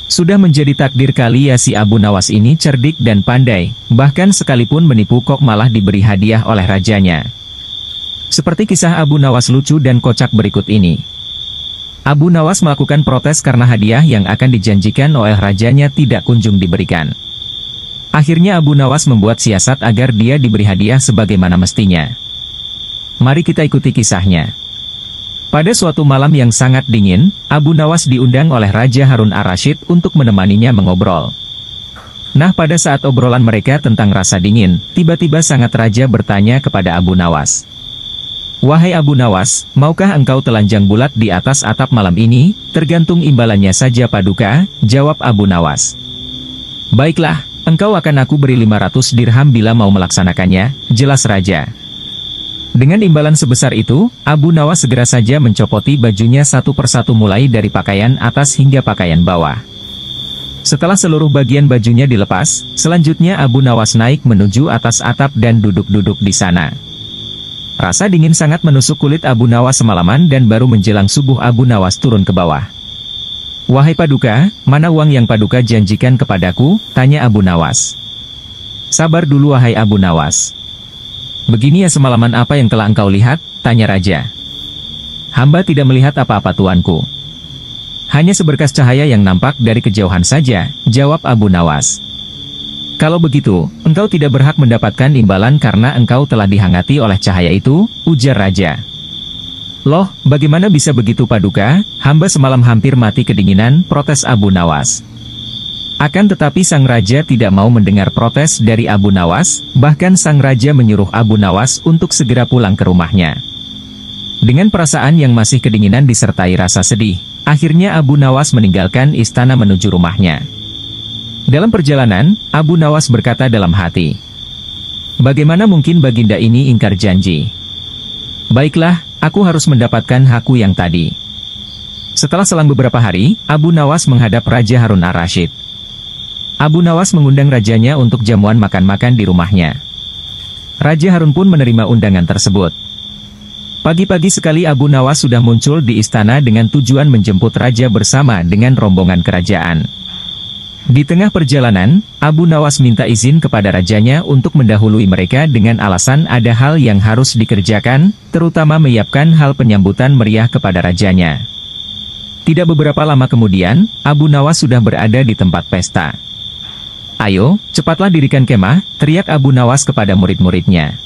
A: Sudah menjadi takdir kali ya si Abu Nawas ini cerdik dan pandai, bahkan sekalipun menipu kok malah diberi hadiah oleh rajanya. Seperti kisah Abu Nawas lucu dan kocak berikut ini. Abu Nawas melakukan protes karena hadiah yang akan dijanjikan oleh rajanya tidak kunjung diberikan. Akhirnya Abu Nawas membuat siasat agar dia diberi hadiah sebagaimana mestinya. Mari kita ikuti kisahnya. Pada suatu malam yang sangat dingin, Abu Nawas diundang oleh Raja Harun ar-Rasyid untuk menemaninya mengobrol. Nah, pada saat obrolan mereka tentang rasa dingin, tiba-tiba sangat raja bertanya kepada Abu Nawas. "Wahai Abu Nawas, maukah engkau telanjang bulat di atas atap malam ini? Tergantung imbalannya saja Paduka," jawab Abu Nawas. "Baiklah, engkau akan aku beri 500 dirham bila mau melaksanakannya," jelas raja. Dengan imbalan sebesar itu, Abu Nawas segera saja mencopoti bajunya satu persatu mulai dari pakaian atas hingga pakaian bawah. Setelah seluruh bagian bajunya dilepas, selanjutnya Abu Nawas naik menuju atas atap dan duduk-duduk di sana. Rasa dingin sangat menusuk kulit Abu Nawas semalaman dan baru menjelang subuh Abu Nawas turun ke bawah. "Wahai Paduka, mana uang yang Paduka janjikan kepadaku?" tanya Abu Nawas. "Sabar dulu wahai Abu Nawas. Begini ya semalaman apa yang telah engkau lihat?" tanya raja. "Hamba tidak melihat apa-apa tuanku. Hanya seberkas cahaya yang nampak dari kejauhan saja," jawab Abu Nawas. "Kalau begitu, engkau tidak berhak mendapatkan imbalan karena engkau telah dihangati oleh cahaya itu," ujar raja. "Loh, bagaimana bisa begitu Paduka? Hamba semalam hampir mati kedinginan," protes Abu Nawas. Akan tetapi sang raja tidak mau mendengar protes dari Abu Nawas, bahkan sang raja menyuruh Abu Nawas untuk segera pulang ke rumahnya. Dengan perasaan yang masih kedinginan disertai rasa sedih, akhirnya Abu Nawas meninggalkan istana menuju rumahnya. Dalam perjalanan, Abu Nawas berkata dalam hati, "Bagaimana mungkin Baginda ini ingkar janji? Baiklah, aku harus mendapatkan hakku yang tadi." Setelah selang beberapa hari, Abu Nawas menghadap Raja Harun ar-Rasyid. Abu Nawas mengundang rajanya untuk jamuan makan-makan di rumahnya. Raja Harun pun menerima undangan tersebut. Pagi-pagi sekali Abu Nawas sudah muncul di istana dengan tujuan menjemput raja bersama dengan rombongan kerajaan. Di tengah perjalanan, Abu Nawas minta izin kepada rajanya untuk mendahului mereka dengan alasan ada hal yang harus dikerjakan, terutama menyiapkan hal penyambutan meriah kepada rajanya. Tidak beberapa lama kemudian, Abu Nawas sudah berada di tempat pesta. "Ayo, cepatlah dirikan kemah," teriak Abu Nawas kepada murid-muridnya.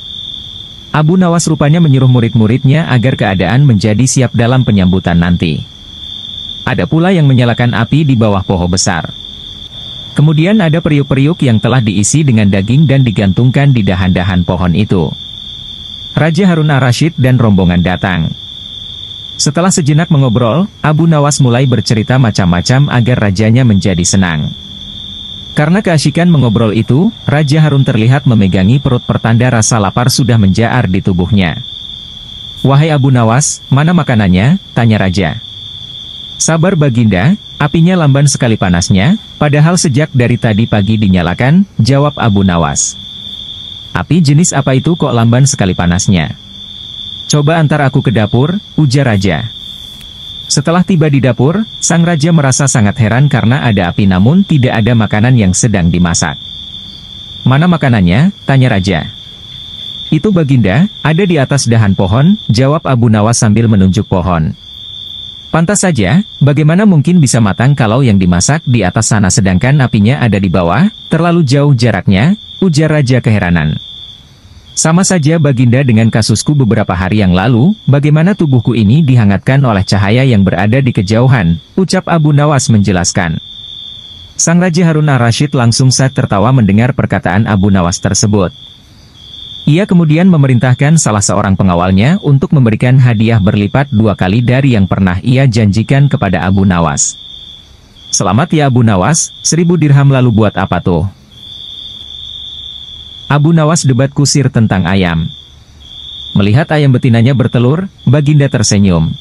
A: Abu Nawas rupanya menyuruh murid-muridnya agar keadaan menjadi siap dalam penyambutan nanti. Ada pula yang menyalakan api di bawah pohon besar. Kemudian ada periuk-periuk yang telah diisi dengan daging dan digantungkan di dahan-dahan pohon itu. Raja Harun ar-Rasyid dan rombongan datang. Setelah sejenak mengobrol, Abu Nawas mulai bercerita macam-macam agar rajanya menjadi senang. Karena keasyikan mengobrol itu, Raja Harun terlihat memegangi perut pertanda rasa lapar sudah menjaar di tubuhnya. "Wahai Abu Nawas, mana makanannya?" tanya Raja. "Sabar Baginda, apinya lamban sekali panasnya, padahal sejak dari tadi pagi dinyalakan," jawab Abu Nawas. "Api jenis apa itu kok lamban sekali panasnya?" "Coba antar aku ke dapur," ujar Raja. Setelah tiba di dapur, sang Raja merasa sangat heran karena ada api namun tidak ada makanan yang sedang dimasak. "Mana makanannya?" tanya Raja. "Itu Baginda, ada di atas dahan pohon," jawab Abu Nawas sambil menunjuk pohon. "Pantas saja, bagaimana mungkin bisa matang kalau yang dimasak di atas sana sedangkan apinya ada di bawah, terlalu jauh jaraknya," ujar Raja keheranan. "Sama saja Baginda dengan kasusku beberapa hari yang lalu, bagaimana tubuhku ini dihangatkan oleh cahaya yang berada di kejauhan," ucap Abu Nawas menjelaskan. Sang Raja Harun ar-Rasyid langsung tertawa mendengar perkataan Abu Nawas tersebut. Ia kemudian memerintahkan salah seorang pengawalnya untuk memberikan hadiah berlipat 2 kali dari yang pernah ia janjikan kepada Abu Nawas. "Selamat ya Abu Nawas, 1000 dirham lalu buat apa tuh?" Abu Nawas debat kusir tentang ayam. Melihat ayam betinanya bertelur, Baginda tersenyum.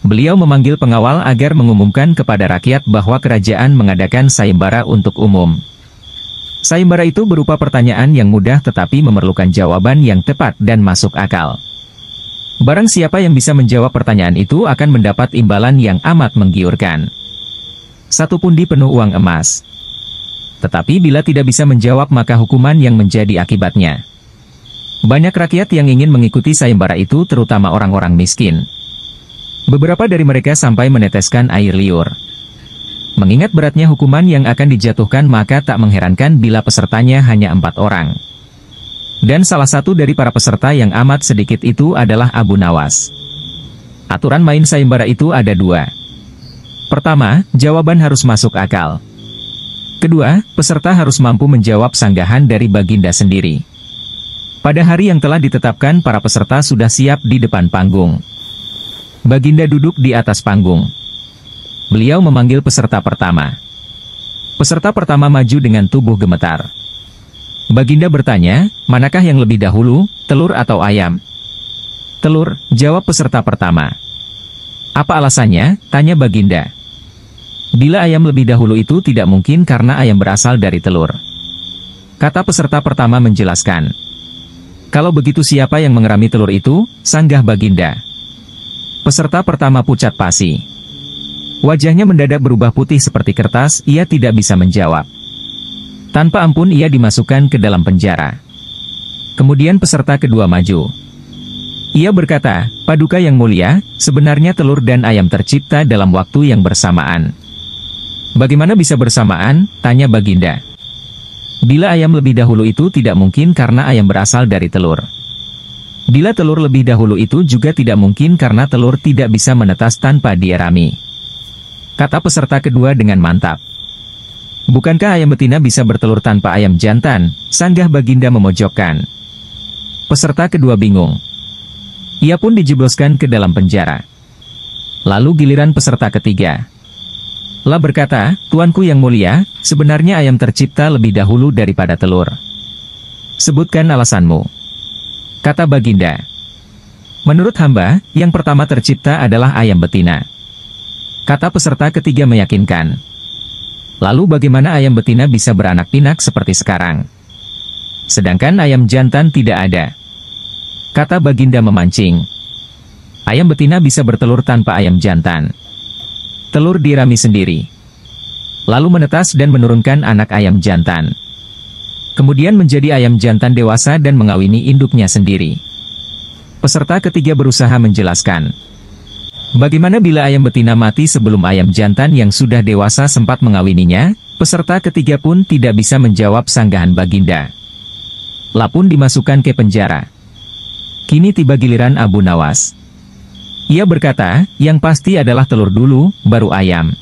A: Beliau memanggil pengawal agar mengumumkan kepada rakyat bahwa kerajaan mengadakan sayembara untuk umum. Sayembara itu berupa pertanyaan yang mudah tetapi memerlukan jawaban yang tepat dan masuk akal. Barang siapa yang bisa menjawab pertanyaan itu akan mendapat imbalan yang amat menggiurkan. 1 pundi penuh uang emas. Tetapi bila tidak bisa menjawab maka hukuman yang menjadi akibatnya. Banyak rakyat yang ingin mengikuti sayembara itu terutama orang-orang miskin. Beberapa dari mereka sampai meneteskan air liur. Mengingat beratnya hukuman yang akan dijatuhkan maka tak mengherankan bila pesertanya hanya 4 orang. Dan salah satu dari para peserta yang amat sedikit itu adalah Abu Nawas. Aturan main sayembara itu ada 2. Pertama, jawaban harus masuk akal. Kedua, peserta harus mampu menjawab sanggahan dari Baginda sendiri. Pada hari yang telah ditetapkan para peserta sudah siap di depan panggung. Baginda duduk di atas panggung. Beliau memanggil peserta pertama. Peserta pertama maju dengan tubuh gemetar. Baginda bertanya, "Manakah yang lebih dahulu, telur atau ayam?" "Telur," jawab peserta pertama. "Apa alasannya?" tanya Baginda. "Bila ayam lebih dahulu itu tidak mungkin karena ayam berasal dari telur," kata peserta pertama menjelaskan. "Kalau begitu siapa yang mengerami telur itu?" sanggah Baginda. Peserta pertama pucat pasi. Wajahnya mendadak berubah putih seperti kertas, ia tidak bisa menjawab. Tanpa ampun ia dimasukkan ke dalam penjara. Kemudian peserta kedua maju. Ia berkata, "Paduka yang mulia, sebenarnya telur dan ayam tercipta dalam waktu yang bersamaan." "Bagaimana bisa bersamaan?" tanya Baginda. "Bila ayam lebih dahulu itu tidak mungkin karena ayam berasal dari telur. Bila telur lebih dahulu itu juga tidak mungkin karena telur tidak bisa menetas tanpa dierami," kata peserta kedua dengan mantap. "Bukankah ayam betina bisa bertelur tanpa ayam jantan?" sanggah Baginda memojokkan. Peserta kedua bingung. Ia pun dijebloskan ke dalam penjara. Lalu giliran peserta ketiga. Lah berkata, "Tuanku yang mulia, sebenarnya ayam tercipta lebih dahulu daripada telur." "Sebutkan alasanmu," kata Baginda. "Menurut hamba, yang pertama tercipta adalah ayam betina," kata peserta ketiga meyakinkan. "Lalu bagaimana ayam betina bisa beranak pinak seperti sekarang? Sedangkan ayam jantan tidak ada," kata Baginda memancing. "Ayam betina bisa bertelur tanpa ayam jantan. Telur dirami sendiri, lalu menetas dan menurunkan anak ayam jantan. Kemudian menjadi ayam jantan dewasa dan mengawini induknya sendiri." Peserta ketiga berusaha menjelaskan. Bagaimana bila ayam betina mati sebelum ayam jantan yang sudah dewasa sempat mengawininya? Peserta ketiga pun tidak bisa menjawab sanggahan Baginda. Lah pun dimasukkan ke penjara. Kini tiba giliran Abu Nawas. Ia berkata, "Yang pasti adalah telur dulu, baru ayam."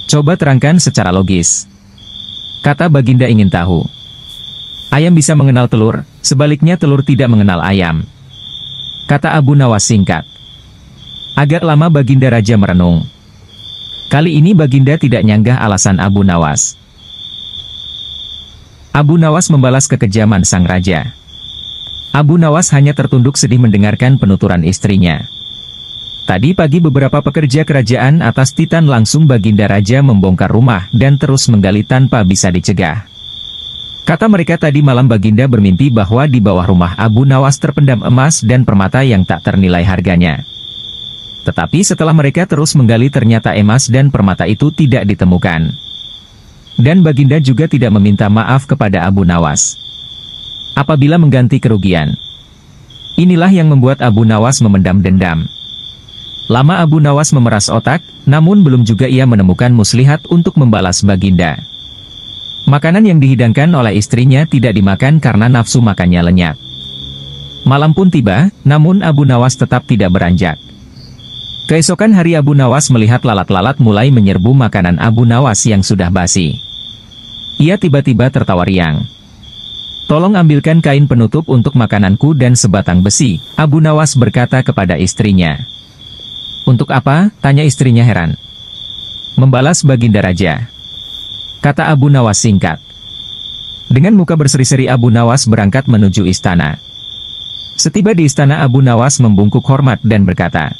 A: "Coba terangkan secara logis," kata Baginda ingin tahu. "Ayam bisa mengenal telur, sebaliknya telur tidak mengenal ayam," kata Abu Nawas singkat. Agak lama Baginda Raja merenung. Kali ini Baginda tidak nyanggah alasan Abu Nawas. Abu Nawas membalas kekejaman sang raja. Abu Nawas hanya tertunduk sedih mendengarkan penuturan istrinya. Tadi pagi beberapa pekerja kerajaan atas Titan langsung Baginda Raja membongkar rumah dan terus menggali tanpa bisa dicegah. Kata mereka tadi malam Baginda bermimpi bahwa di bawah rumah Abu Nawas terpendam emas dan permata yang tak ternilai harganya. Tetapi setelah mereka terus menggali ternyata emas dan permata itu tidak ditemukan. Dan Baginda juga tidak meminta maaf kepada Abu Nawas apabila mengganti kerugian. Inilah yang membuat Abu Nawas memendam dendam. Lama Abu Nawas memeras otak, namun belum juga ia menemukan muslihat untuk membalas Baginda. Makanan yang dihidangkan oleh istrinya tidak dimakan karena nafsu makannya lenyap. Malam pun tiba, namun Abu Nawas tetap tidak beranjak. Keesokan hari Abu Nawas melihat lalat-lalat mulai menyerbu makanan Abu Nawas yang sudah basi. Ia tiba-tiba tertawa riang. "Tolong ambilkan kain penutup untuk makananku dan sebatang besi," Abu Nawas berkata kepada istrinya. "Untuk apa?" tanya istrinya heran. "Membalas Baginda Raja," kata Abu Nawas singkat. Dengan muka berseri-seri Abu Nawas berangkat menuju istana. Setiba di istana Abu Nawas membungkuk hormat dan berkata,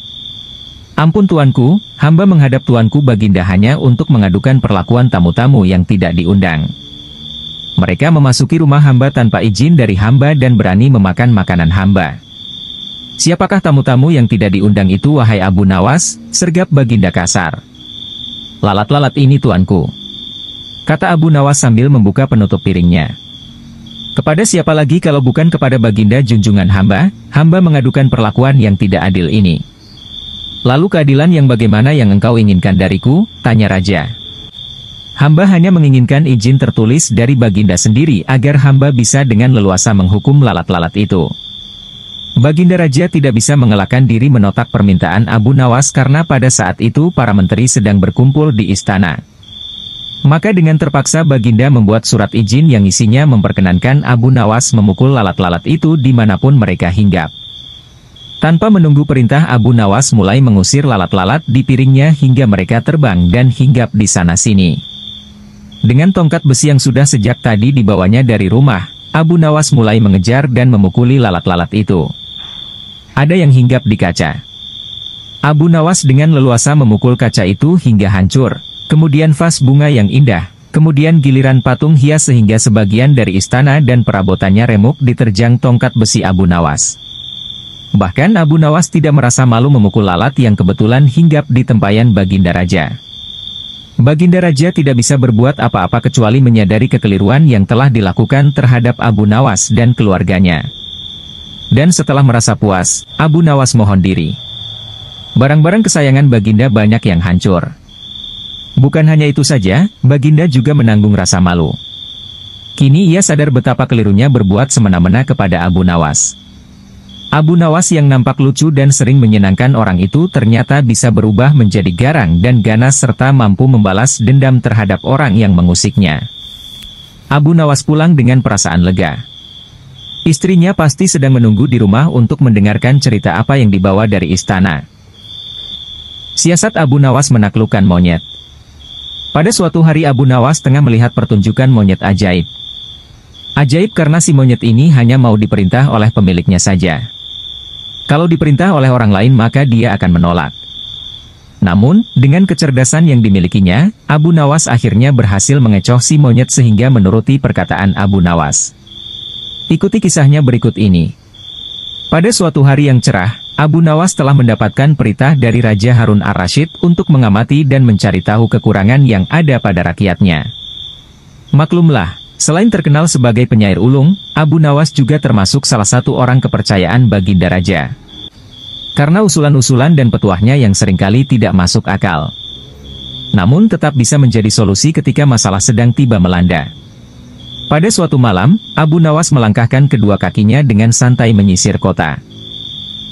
A: "Ampun tuanku, hamba menghadap tuanku Baginda hanya untuk mengadukan perlakuan tamu-tamu yang tidak diundang. Mereka memasuki rumah hamba tanpa izin dari hamba dan berani memakan makanan hamba." "Siapakah tamu-tamu yang tidak diundang itu wahai Abu Nawas?" sergap Baginda kasar. "Lalat-lalat ini tuanku," kata Abu Nawas sambil membuka penutup piringnya. "Kepada siapa lagi kalau bukan kepada Baginda junjungan hamba mengadukan perlakuan yang tidak adil ini." "Lalu keadilan yang bagaimana yang engkau inginkan dariku?" tanya raja. "Hamba hanya menginginkan izin tertulis dari Baginda sendiri agar hamba bisa dengan leluasa menghukum lalat-lalat itu." Baginda Raja tidak bisa mengelakkan diri menotak permintaan Abu Nawas karena pada saat itu para menteri sedang berkumpul di istana. Maka dengan terpaksa Baginda membuat surat izin yang isinya memperkenankan Abu Nawas memukul lalat-lalat itu dimanapun mereka hinggap. Tanpa menunggu perintah Abu Nawas mulai mengusir lalat-lalat di piringnya hingga mereka terbang dan hinggap di sana-sini. Dengan tongkat besi yang sudah sejak tadi dibawanya dari rumah, Abu Nawas mulai mengejar dan memukuli lalat-lalat itu. Ada yang hinggap di kaca. Abu Nawas dengan leluasa memukul kaca itu hingga hancur. Kemudian vas bunga yang indah, kemudian giliran patung hias sehingga sebagian dari istana dan perabotannya remuk diterjang tongkat besi Abu Nawas. Bahkan Abu Nawas tidak merasa malu memukul lalat yang kebetulan hinggap di tempayan Baginda Raja. Baginda Raja tidak bisa berbuat apa-apa kecuali menyadari kekeliruan yang telah dilakukan terhadap Abu Nawas dan keluarganya. Dan setelah merasa puas, Abu Nawas mohon diri. Barang-barang kesayangan Baginda banyak yang hancur. Bukan hanya itu saja, Baginda juga menanggung rasa malu. Kini ia sadar betapa kelirunya berbuat semena-mena kepada Abu Nawas. Abu Nawas yang nampak lucu dan sering menyenangkan orang itu ternyata bisa berubah menjadi garang dan ganas serta mampu membalas dendam terhadap orang yang mengusiknya. Abu Nawas pulang dengan perasaan lega. Istrinya pasti sedang menunggu di rumah untuk mendengarkan cerita apa yang dibawa dari istana. Siasat Abu Nawas menaklukkan monyet. Pada suatu hari Abu Nawas tengah melihat pertunjukan monyet ajaib. Ajaib karena si monyet ini hanya mau diperintah oleh pemiliknya saja. Kalau diperintah oleh orang lain maka dia akan menolak. Namun, dengan kecerdasan yang dimilikinya, Abu Nawas akhirnya berhasil mengecoh si monyet sehingga menuruti perkataan Abu Nawas. Ikuti kisahnya berikut ini. Pada suatu hari yang cerah, Abu Nawas telah mendapatkan perintah dari Raja Harun ar-Rasyid untuk mengamati dan mencari tahu kekurangan yang ada pada rakyatnya. Maklumlah, selain terkenal sebagai penyair ulung, Abu Nawas juga termasuk salah satu orang kepercayaan Baginda Raja. Karena usulan-usulan dan petuahnya yang seringkali tidak masuk akal. Namun tetap bisa menjadi solusi ketika masalah sedang tiba melanda. Pada suatu malam, Abu Nawas melangkahkan kedua kakinya dengan santai menyisir kota.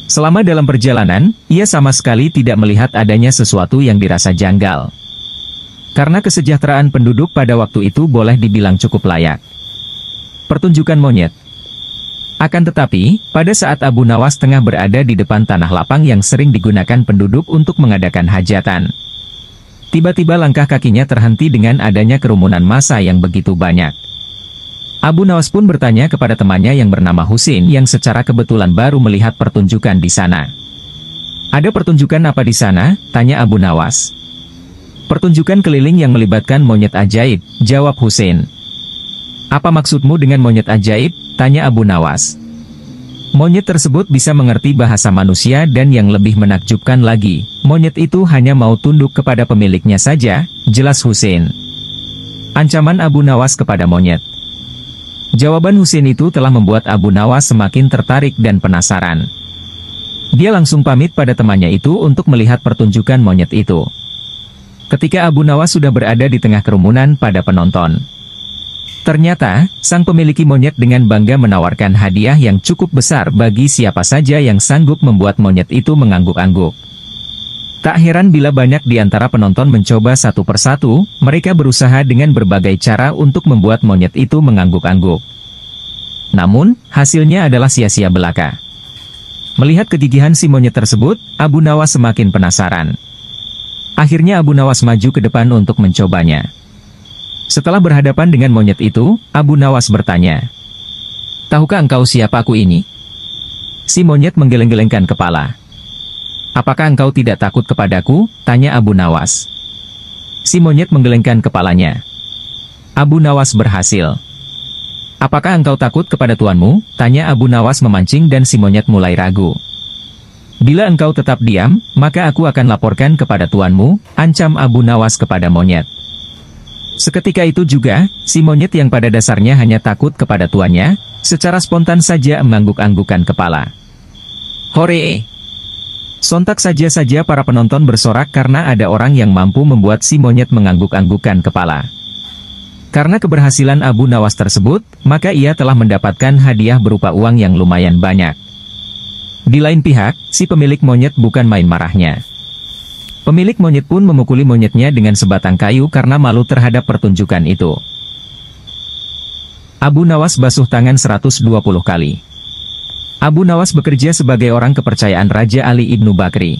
A: Selama dalam perjalanan, ia sama sekali tidak melihat adanya sesuatu yang dirasa janggal. Karena kesejahteraan penduduk pada waktu itu boleh dibilang cukup layak. Pertunjukan monyet. Akan tetapi, pada saat Abu Nawas tengah berada di depan tanah lapang yang sering digunakan penduduk untuk mengadakan hajatan, tiba-tiba langkah kakinya terhenti dengan adanya kerumunan massa yang begitu banyak. Abu Nawas pun bertanya kepada temannya yang bernama Husin yang secara kebetulan baru melihat pertunjukan di sana. "Ada pertunjukan apa di sana?" tanya Abu Nawas. "Pertunjukan keliling yang melibatkan monyet ajaib," jawab Husin. "Apa maksudmu dengan monyet ajaib?" tanya Abu Nawas. "Monyet tersebut bisa mengerti bahasa manusia dan yang lebih menakjubkan lagi, monyet itu hanya mau tunduk kepada pemiliknya saja," jelas Husin. Ancaman Abu Nawas kepada monyet. Jawaban Husin itu telah membuat Abu Nawas semakin tertarik dan penasaran. Dia langsung pamit pada temannya itu untuk melihat pertunjukan monyet itu. Ketika Abu Nawas sudah berada di tengah kerumunan pada penonton, ternyata, sang pemilik monyet dengan bangga menawarkan hadiah yang cukup besar bagi siapa saja yang sanggup membuat monyet itu mengangguk-angguk. Tak heran bila banyak di antara penonton mencoba satu persatu, mereka berusaha dengan berbagai cara untuk membuat monyet itu mengangguk-angguk. Namun, hasilnya adalah sia-sia belaka. Melihat kegigihan si monyet tersebut, Abu Nawas semakin penasaran. Akhirnya Abu Nawas maju ke depan untuk mencobanya. Setelah berhadapan dengan monyet itu, Abu Nawas bertanya, "Tahukah engkau siapa aku ini?" Si monyet menggeleng-gelengkan kepala. "Apakah engkau tidak takut kepadaku?" tanya Abu Nawas. Si monyet menggelengkan kepalanya. Abu Nawas berhasil. "Apakah engkau takut kepada tuanmu?" tanya Abu Nawas memancing dan si monyet mulai ragu. "Bila engkau tetap diam, maka aku akan laporkan kepada tuanmu," ancam Abu Nawas kepada monyet. Seketika itu juga, si monyet yang pada dasarnya hanya takut kepada tuannya, secara spontan saja mengangguk-anggukan kepala. "Hore!" Sontak saja para penonton bersorak karena ada orang yang mampu membuat si monyet mengangguk-anggukan kepala. Karena keberhasilan Abu Nawas tersebut, maka ia telah mendapatkan hadiah berupa uang yang lumayan banyak. Di lain pihak, si pemilik monyet bukan main marahnya. Pemilik monyet pun memukuli monyetnya dengan sebatang kayu karena malu terhadap pertunjukan itu. Abu Nawas basuh tangan 120 kali. Abu Nawas bekerja sebagai orang kepercayaan Raja Ali Ibnu Bakri.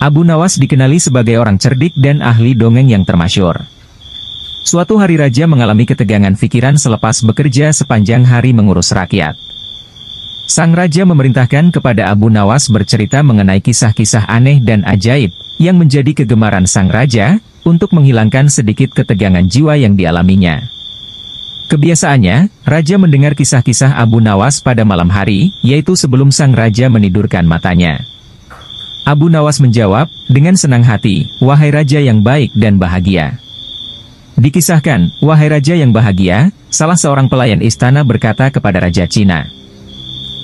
A: Abu Nawas dikenali sebagai orang cerdik dan ahli dongeng yang termasyhur. Suatu hari Raja mengalami ketegangan pikiran selepas bekerja sepanjang hari mengurus rakyat. Sang Raja memerintahkan kepada Abu Nawas bercerita mengenai kisah-kisah aneh dan ajaib, yang menjadi kegemaran Sang Raja, untuk menghilangkan sedikit ketegangan jiwa yang dialaminya. Kebiasaannya, Raja mendengar kisah-kisah Abu Nawas pada malam hari, yaitu sebelum Sang Raja menidurkan matanya. Abu Nawas menjawab, dengan senang hati, "Wahai Raja yang baik dan bahagia." Dikisahkan, "Wahai Raja yang bahagia," salah seorang pelayan istana berkata kepada Raja Cina.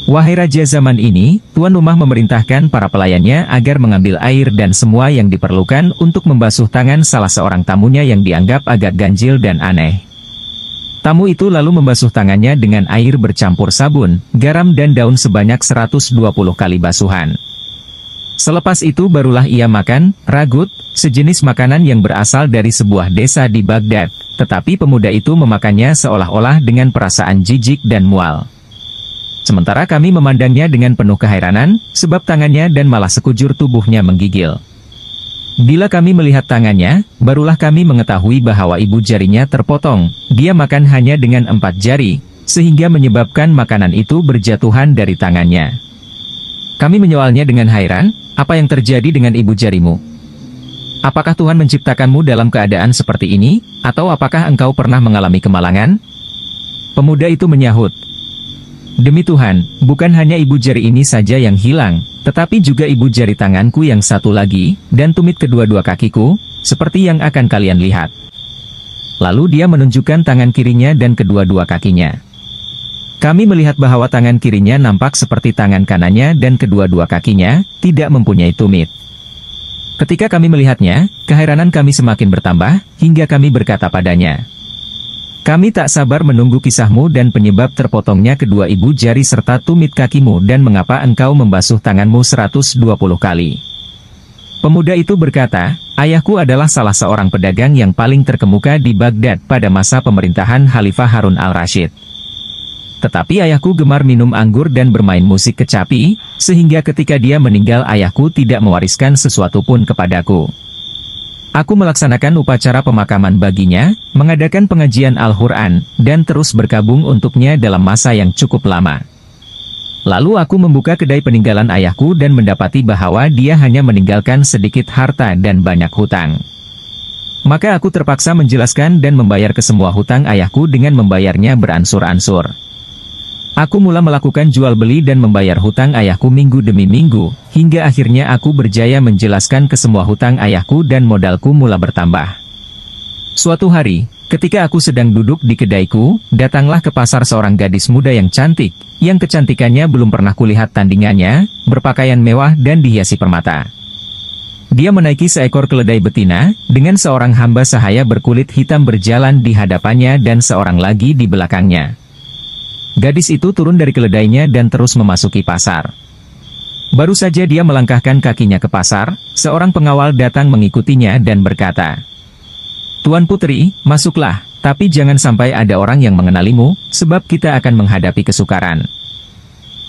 A: "Wahai Raja zaman ini, tuan rumah memerintahkan para pelayannya agar mengambil air dan semua yang diperlukan untuk membasuh tangan salah seorang tamunya yang dianggap agak ganjil dan aneh. Tamu itu lalu membasuh tangannya dengan air bercampur sabun, garam dan daun sebanyak 120 kali basuhan. Selepas itu barulah ia makan ragut, sejenis makanan yang berasal dari sebuah desa di Baghdad, tetapi pemuda itu memakannya seolah-olah dengan perasaan jijik dan mual. Sementara kami memandangnya dengan penuh keheranan, sebab tangannya dan malah sekujur tubuhnya menggigil. Bila kami melihat tangannya, barulah kami mengetahui bahwa ibu jarinya terpotong, dia makan hanya dengan 4 jari, sehingga menyebabkan makanan itu berjatuhan dari tangannya. Kami menyoalnya dengan heran, apa yang terjadi dengan ibu jarimu? Apakah Tuhan menciptakanmu dalam keadaan seperti ini, atau apakah engkau pernah mengalami kemalangan? Pemuda itu menyahut, demi Tuhan, bukan hanya ibu jari ini saja yang hilang, tetapi juga ibu jari tanganku yang satu lagi, dan tumit kedua-dua kakiku, seperti yang akan kalian lihat. Lalu dia menunjukkan tangan kirinya dan kedua-dua kakinya. Kami melihat bahwa tangan kirinya nampak seperti tangan kanannya dan kedua-dua kakinya tidak mempunyai tumit. Ketika kami melihatnya, keheranan kami semakin bertambah, hingga kami berkata padanya, "Kami tak sabar menunggu kisahmu dan penyebab terpotongnya kedua ibu jari serta tumit kakimu dan mengapa engkau membasuh tanganmu 120 kali. Pemuda itu berkata, "Ayahku adalah salah seorang pedagang yang paling terkemuka di Baghdad pada masa pemerintahan Khalifah Harun al-Rashid. Tetapi ayahku gemar minum anggur dan bermain musik kecapi, sehingga ketika dia meninggal ayahku tidak mewariskan sesuatu pun kepadaku. Aku melaksanakan upacara pemakaman baginya, mengadakan pengajian Al-Quran, dan terus berkabung untuknya dalam masa yang cukup lama. Lalu aku membuka kedai peninggalan ayahku dan mendapati bahwa dia hanya meninggalkan sedikit harta dan banyak hutang. Maka aku terpaksa menjelaskan dan membayar ke semua hutang ayahku dengan membayarnya beransur-ansur. Aku mula melakukan jual beli dan membayar hutang ayahku minggu demi minggu, hingga akhirnya aku berjaya menjelaskan ke semua hutang ayahku dan modalku mula bertambah. Suatu hari, ketika aku sedang duduk di kedaiku, datanglah ke pasar seorang gadis muda yang cantik, yang kecantikannya belum pernah kulihat tandingannya, berpakaian mewah dan dihiasi permata. Dia menaiki seekor keledai betina, dengan seorang hamba sahaya berkulit hitam berjalan di hadapannya dan seorang lagi di belakangnya. Gadis itu turun dari keledainya dan terus memasuki pasar. Baru saja dia melangkahkan kakinya ke pasar, seorang pengawal datang mengikutinya dan berkata, "Tuan Putri, masuklah, tapi jangan sampai ada orang yang mengenalimu, sebab kita akan menghadapi kesukaran."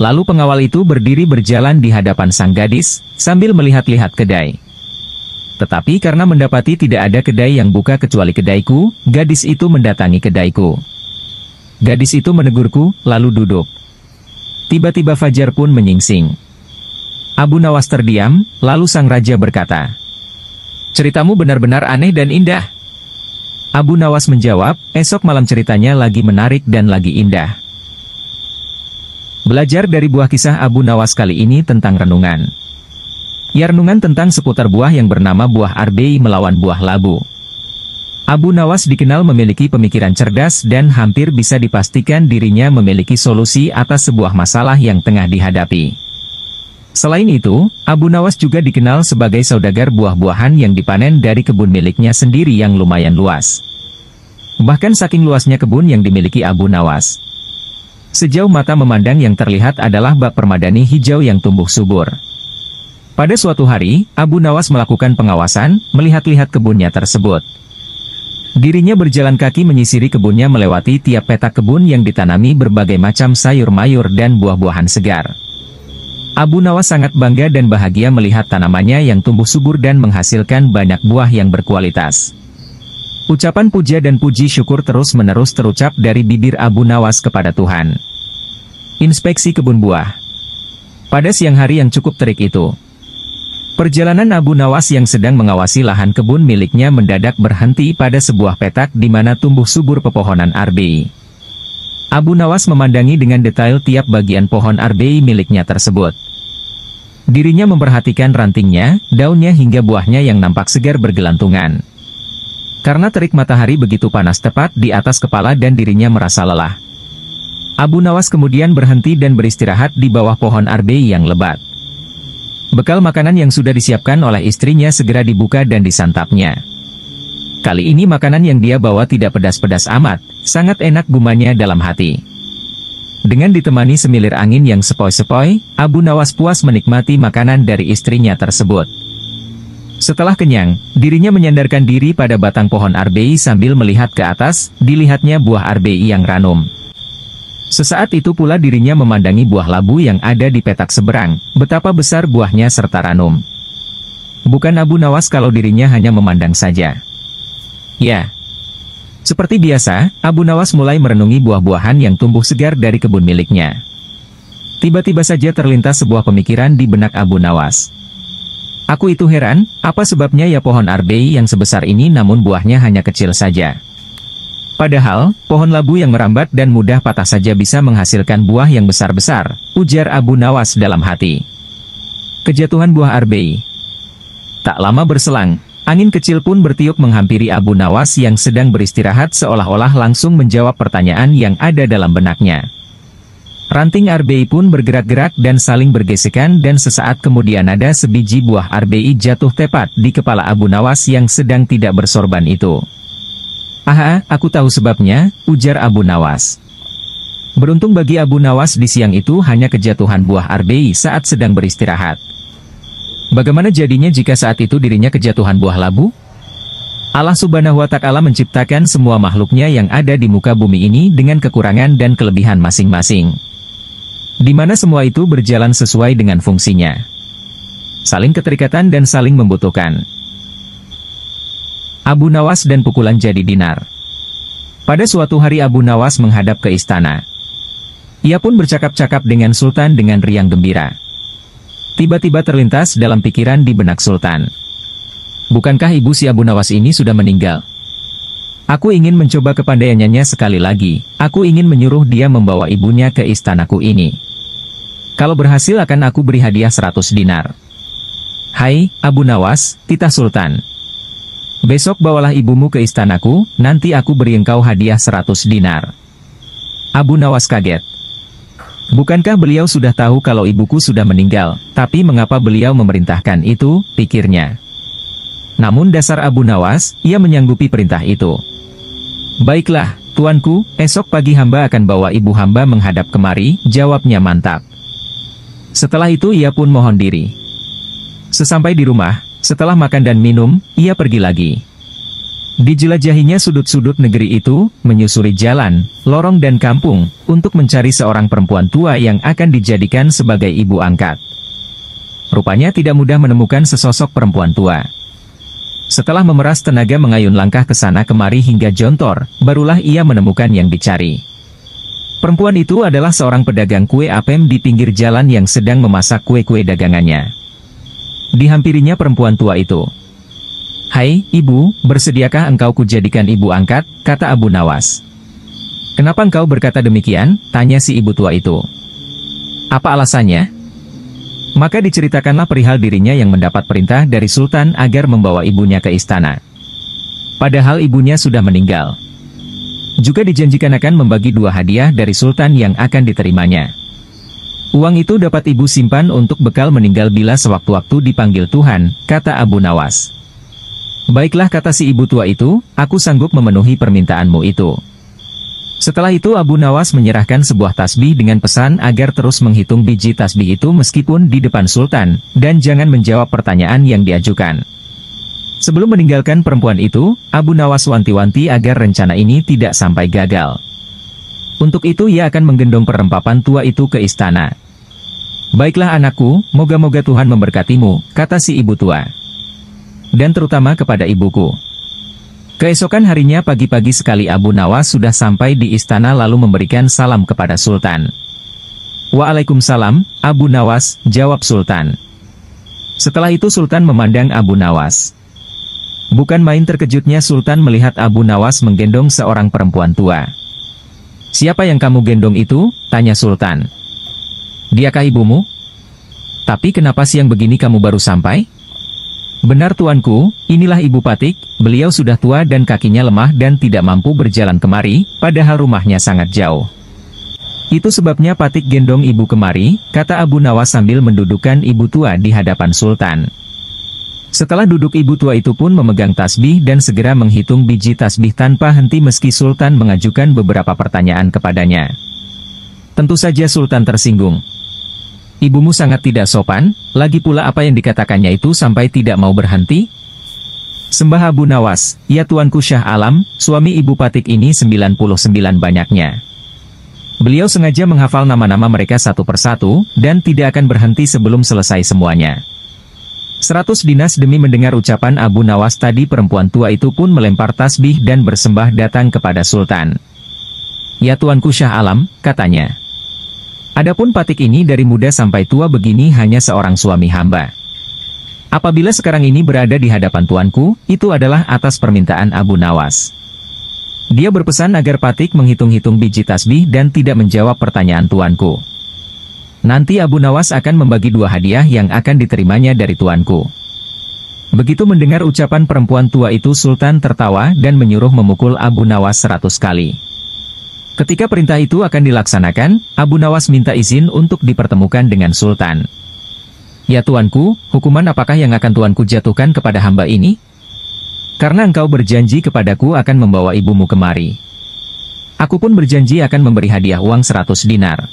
A: Lalu pengawal itu berdiri berjalan di hadapan sang gadis, sambil melihat-lihat kedai. Tetapi karena mendapati tidak ada kedai yang buka kecuali kedaiku, gadis itu mendatangi kedaiku. Gadis itu menegurku, lalu duduk. Tiba-tiba fajar pun menyingsing. Abu Nawas terdiam, lalu sang raja berkata, "Ceritamu benar-benar aneh dan indah." Abu Nawas menjawab, "Esok malam ceritanya lagi menarik dan lagi indah." Belajar dari buah kisah Abu Nawas kali ini tentang renungan. Ya, renungan tentang seputar buah yang bernama buah arbei melawan buah labu. Abu Nawas dikenal memiliki pemikiran cerdas dan hampir bisa dipastikan dirinya memiliki solusi atas sebuah masalah yang tengah dihadapi. Selain itu, Abu Nawas juga dikenal sebagai saudagar buah-buahan yang dipanen dari kebun miliknya sendiri yang lumayan luas. Bahkan saking luasnya kebun yang dimiliki Abu Nawas, sejauh mata memandang yang terlihat adalah bak permadani hijau yang tumbuh subur. Pada suatu hari, Abu Nawas melakukan pengawasan, melihat-lihat kebunnya tersebut. Dirinya berjalan kaki menyisiri kebunnya melewati tiap petak kebun yang ditanami berbagai macam sayur mayur dan buah-buahan segar. Abu Nawas sangat bangga dan bahagia melihat tanamannya yang tumbuh subur dan menghasilkan banyak buah yang berkualitas. Ucapan puja dan puji syukur terus-menerus terucap dari bibir Abu Nawas kepada Tuhan. Inspeksi kebun buah. Pada siang hari yang cukup terik itu, perjalanan Abu Nawas yang sedang mengawasi lahan kebun miliknya mendadak berhenti pada sebuah petak di mana tumbuh subur pepohonan arbei. Abu Nawas memandangi dengan detail tiap bagian pohon arbei miliknya tersebut. Dirinya memperhatikan rantingnya, daunnya hingga buahnya yang nampak segar bergelantungan. Karena terik matahari begitu panas tepat di atas kepala dan dirinya merasa lelah, Abu Nawas kemudian berhenti dan beristirahat di bawah pohon arbei yang lebat. Bekal makanan yang sudah disiapkan oleh istrinya segera dibuka dan disantapnya. Kali ini makanan yang dia bawa tidak pedas-pedas amat, sangat enak gumanya dalam hati. Dengan ditemani semilir angin yang sepoi-sepoi, Abu Nawas puas menikmati makanan dari istrinya tersebut. Setelah kenyang, dirinya menyandarkan diri pada batang pohon arbei sambil melihat ke atas, dilihatnya buah arbei yang ranum. Sesaat itu pula dirinya memandangi buah labu yang ada di petak seberang, betapa besar buahnya serta ranum. Bukan Abu Nawas kalau dirinya hanya memandang saja. Ya, seperti biasa, Abu Nawas mulai merenungi buah-buahan yang tumbuh segar dari kebun miliknya. Tiba-tiba saja terlintas sebuah pemikiran di benak Abu Nawas. Aku itu heran, apa sebabnya ya pohon arbei yang sebesar ini namun buahnya hanya kecil saja. Padahal, pohon labu yang merambat dan mudah patah saja bisa menghasilkan buah yang besar-besar, ujar Abu Nawas dalam hati. Kejatuhan buah arbei. Tak lama berselang, angin kecil pun bertiup menghampiri Abu Nawas yang sedang beristirahat seolah-olah langsung menjawab pertanyaan yang ada dalam benaknya. Ranting arbei pun bergerak-gerak dan saling bergesekan dan sesaat kemudian ada sebiji buah arbei jatuh tepat di kepala Abu Nawas yang sedang tidak bersorban itu. "Aha, aku tahu sebabnya," ujar Abu Nawas. Beruntung bagi Abu Nawas di siang itu hanya kejatuhan buah arbei saat sedang beristirahat. Bagaimana jadinya jika saat itu dirinya kejatuhan buah labu? Allah Subhanahu wa Ta'ala menciptakan semua makhluknya yang ada di muka bumi ini dengan kekurangan dan kelebihan masing-masing, di mana semua itu berjalan sesuai dengan fungsinya, saling keterikatan dan saling membutuhkan. Abu Nawas dan pukulan jadi dinar. Pada suatu hari Abu Nawas menghadap ke istana. Ia pun bercakap-cakap dengan Sultan dengan riang gembira. Tiba-tiba terlintas dalam pikiran di benak Sultan. Bukankah ibu si Abu Nawas ini sudah meninggal? Aku ingin mencoba kepandaiannya sekali lagi. Aku ingin menyuruh dia membawa ibunya ke istanaku ini. Kalau berhasil akan aku beri hadiah 100 dinar. Hai, Abu Nawas, titah Sultan. Besok bawalah ibumu ke istanaku, nanti aku beri engkau hadiah 100 dinar. Abu Nawas kaget. Bukankah beliau sudah tahu kalau ibuku sudah meninggal, tapi mengapa beliau memerintahkan itu, pikirnya. Namun dasar Abu Nawas, ia menyanggupi perintah itu. Baiklah, tuanku, esok pagi hamba akan bawa ibu hamba menghadap kemari, jawabnya mantap. Setelah itu ia pun mohon diri. Sesampai di rumah, setelah makan dan minum, ia pergi lagi. Dijelajahinya sudut-sudut negeri itu, menyusuri jalan, lorong dan kampung, untuk mencari seorang perempuan tua yang akan dijadikan sebagai ibu angkat. Rupanya tidak mudah menemukan sesosok perempuan tua. Setelah memeras tenaga mengayun langkah ke sana kemari hingga jontor, barulah ia menemukan yang dicari. Perempuan itu adalah seorang pedagang kue apem di pinggir jalan yang sedang memasak kue-kue dagangannya. Dihampirinya perempuan tua itu. Hai, ibu, bersediakah engkau kujadikan ibu angkat, kata Abu Nawas. Kenapa engkau berkata demikian, tanya si ibu tua itu. Apa alasannya? Maka diceritakanlah perihal dirinya yang mendapat perintah dari Sultan agar membawa ibunya ke istana. Padahal ibunya sudah meninggal. Juga dijanjikan akan membagi 2 hadiah dari Sultan yang akan diterimanya. Uang itu dapat ibu simpan untuk bekal meninggal bila sewaktu-waktu dipanggil Tuhan, kata Abu Nawas. Baiklah, kata si ibu tua itu, aku sanggup memenuhi permintaanmu itu. Setelah itu Abu Nawas menyerahkan sebuah tasbih dengan pesan agar terus menghitung biji tasbih itu meskipun di depan Sultan, dan jangan menjawab pertanyaan yang diajukan. Sebelum meninggalkan perempuan itu, Abu Nawas wanti-wanti agar rencana ini tidak sampai gagal. Untuk itu ia akan menggendong perempapan tua itu ke istana. Baiklah anakku, moga-moga Tuhan memberkatimu, kata si ibu tua. Dan terutama kepada ibuku. Keesokan harinya pagi-pagi sekali Abu Nawas sudah sampai di istana lalu memberikan salam kepada Sultan. Waalaikumsalam, Abu Nawas, jawab Sultan. Setelah itu Sultan memandang Abu Nawas. Bukan main terkejutnya Sultan melihat Abu Nawas menggendong seorang perempuan tua. Siapa yang kamu gendong itu? Tanya Sultan. Diakah ibumu? Tapi kenapa siang begini kamu baru sampai? Benar tuanku, inilah ibu Patik, beliau sudah tua dan kakinya lemah dan tidak mampu berjalan kemari, padahal rumahnya sangat jauh. Itu sebabnya Patik gendong ibu kemari, kata Abu Nawas sambil mendudukkan ibu tua di hadapan Sultan. Setelah duduk ibu tua itu pun memegang tasbih dan segera menghitung biji tasbih tanpa henti meski Sultan mengajukan beberapa pertanyaan kepadanya. Tentu saja Sultan tersinggung. Ibumu sangat tidak sopan, lagi pula apa yang dikatakannya itu sampai tidak mau berhenti? Sembah Abu Nawas, ya tuanku Syah Alam, suami ibu Patik ini 99 banyaknya. Beliau sengaja menghafal nama-nama mereka satu persatu, dan tidak akan berhenti sebelum selesai semuanya. 100 dinas demi mendengar ucapan Abu Nawas tadi perempuan tua itu pun melempar tasbih dan bersembah datang kepada Sultan. Ya tuanku Syah Alam, katanya. Adapun Patik ini dari muda sampai tua begini hanya seorang suami hamba. Apabila sekarang ini berada di hadapan tuanku, itu adalah atas permintaan Abu Nawas. Dia berpesan agar Patik menghitung-hitung biji tasbih dan tidak menjawab pertanyaan tuanku. Nanti Abu Nawas akan membagi 2 hadiah yang akan diterimanya dari tuanku. Begitu mendengar ucapan perempuan tua itu Sultan tertawa dan menyuruh memukul Abu Nawas 100 kali. Ketika perintah itu akan dilaksanakan, Abu Nawas minta izin untuk dipertemukan dengan Sultan. Ya tuanku, hukuman apakah yang akan tuanku jatuhkan kepada hamba ini? Karena engkau berjanji kepadaku akan membawa ibumu kemari. Aku pun berjanji akan memberi hadiah uang 100 dinar.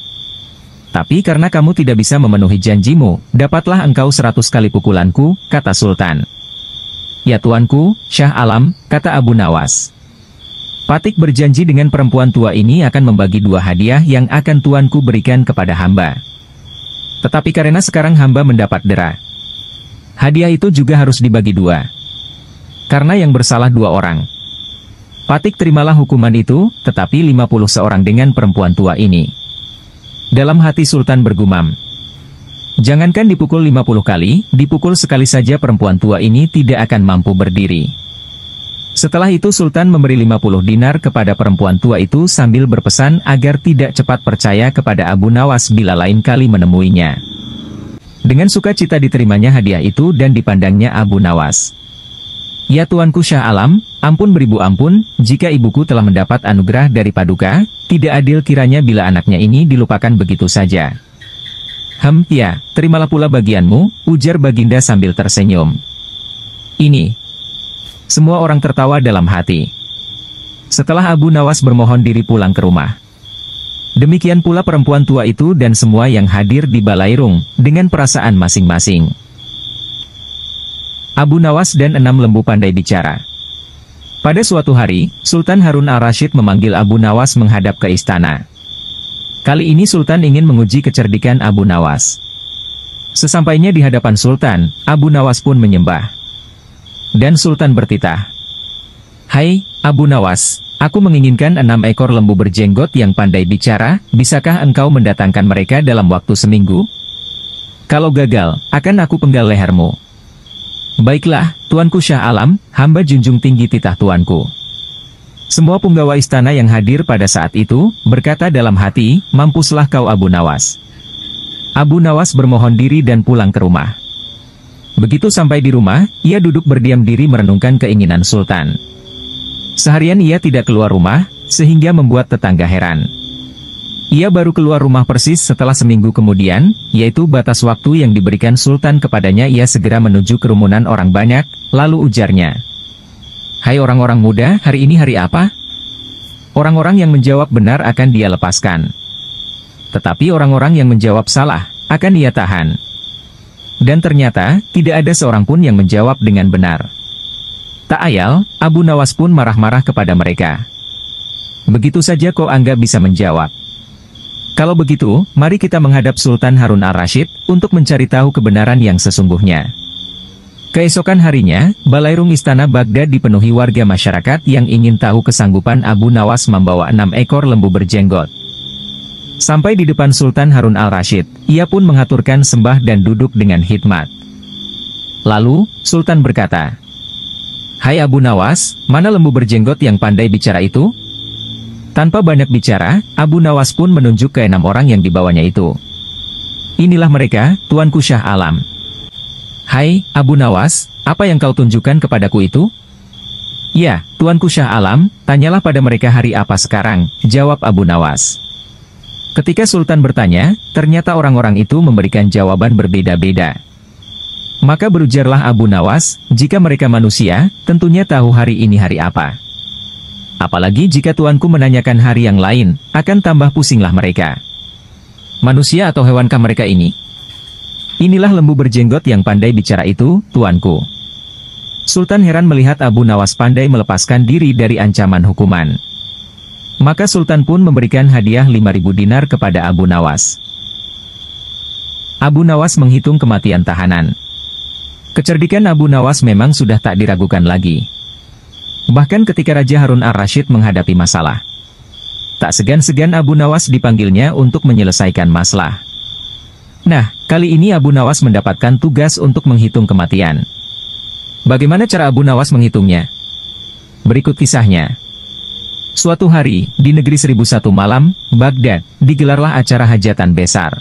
A: Tapi karena kamu tidak bisa memenuhi janjimu, dapatlah engkau 100 kali pukulanku, kata Sultan. "Ya tuanku, Syah Alam," kata Abu Nawas. "Patik berjanji dengan perempuan tua ini akan membagi 2 hadiah yang akan tuanku berikan kepada hamba. Tetapi karena sekarang hamba mendapat dera, hadiah itu juga harus dibagi 2. Karena yang bersalah 2 orang. Patik terimalah hukuman itu, tetapi 50 seorang dengan perempuan tua ini." Dalam hati Sultan bergumam, jangankan dipukul 50 kali, dipukul sekali saja perempuan tua ini tidak akan mampu berdiri. Setelah itu Sultan memberi 50 dinar kepada perempuan tua itu sambil berpesan agar tidak cepat percaya kepada Abu Nawas bila lain kali menemuinya. Dengan sukacita diterimanya hadiah itu dan dipandangnya Abu Nawas. "Ya tuanku Syah Alam, ampun beribu ampun, jika ibuku telah mendapat anugerah dari Paduka, tidak adil kiranya bila anaknya ini dilupakan begitu saja." Ya, terimalah pula bagianmu," ujar Baginda sambil tersenyum. Ini. Semua orang tertawa dalam hati. Setelah Abu Nawas bermohon diri pulang ke rumah. Demikian pula perempuan tua itu dan semua yang hadir di Balairung, dengan perasaan masing-masing. Abu Nawas dan 6 lembu pandai bicara. Pada suatu hari, Sultan Harun al-Rasyid memanggil Abu Nawas menghadap ke istana. Kali ini Sultan ingin menguji kecerdikan Abu Nawas. Sesampainya di hadapan Sultan, Abu Nawas pun menyembah. Dan Sultan bertitah, "Hai, Abu Nawas, aku menginginkan 6 ekor lembu berjenggot yang pandai bicara, bisakah engkau mendatangkan mereka dalam waktu seminggu? Kalau gagal, akan aku penggal lehermu." "Baiklah, tuanku Syah Alam, hamba junjung tinggi titah tuanku." Semua punggawa istana yang hadir pada saat itu, berkata dalam hati, "Mampuslah kau Abu Nawas." Abu Nawas bermohon diri dan pulang ke rumah. Begitu sampai di rumah, ia duduk berdiam diri merenungkan keinginan Sultan. Seharian ia tidak keluar rumah, sehingga membuat tetangga heran. Ia baru keluar rumah persis setelah seminggu kemudian, yaitu batas waktu yang diberikan Sultan kepadanya. Ia segera menuju kerumunan orang banyak, lalu ujarnya, "Hai orang-orang muda, hari ini hari apa?" Orang-orang yang menjawab benar akan dia lepaskan. Tetapi orang-orang yang menjawab salah, akan ia tahan. Dan ternyata, tidak ada seorang pun yang menjawab dengan benar. Tak ayal, Abu Nawas pun marah-marah kepada mereka. "Begitu saja kau anggap bisa menjawab? Kalau begitu, mari kita menghadap Sultan Harun al-Rasyid, untuk mencari tahu kebenaran yang sesungguhnya." Keesokan harinya, Balairung Istana Baghdad dipenuhi warga masyarakat yang ingin tahu kesanggupan Abu Nawas membawa 6 ekor lembu berjenggot. Sampai di depan Sultan Harun al-Rasyid, ia pun mengaturkan sembah dan duduk dengan hikmat. Lalu, Sultan berkata, "Hai Abu Nawas, mana lembu berjenggot yang pandai bicara itu?" Tanpa banyak bicara, Abu Nawas pun menunjuk ke 6 orang yang dibawanya itu. "Inilah mereka, tuanku Syah Alam." "Hai, Abu Nawas, apa yang kau tunjukkan kepadaku itu?" "Ya, tuanku Syah Alam, tanyalah pada mereka hari apa sekarang," jawab Abu Nawas. Ketika Sultan bertanya, ternyata orang-orang itu memberikan jawaban berbeda-beda. Maka berujarlah Abu Nawas, "Jika mereka manusia, tentunya tahu hari ini hari apa. Apalagi jika tuanku menanyakan hari yang lain, akan tambah pusinglah mereka. Manusia atau hewankah mereka ini? Inilah lembu berjenggot yang pandai bicara itu, tuanku." Sultan heran melihat Abu Nawas pandai melepaskan diri dari ancaman hukuman. Maka Sultan pun memberikan hadiah 5.000 dinar kepada Abu Nawas. Abu Nawas menghitung kematian tahanan. Kecerdikan Abu Nawas memang sudah tak diragukan lagi. Bahkan ketika Raja Harun al-Rasyid menghadapi masalah, tak segan-segan Abu Nawas dipanggilnya untuk menyelesaikan masalah. Nah, kali ini Abu Nawas mendapatkan tugas untuk menghitung kematian. Bagaimana cara Abu Nawas menghitungnya? Berikut kisahnya. Suatu hari, di negeri 1001 malam, Baghdad, digelarlah acara hajatan besar.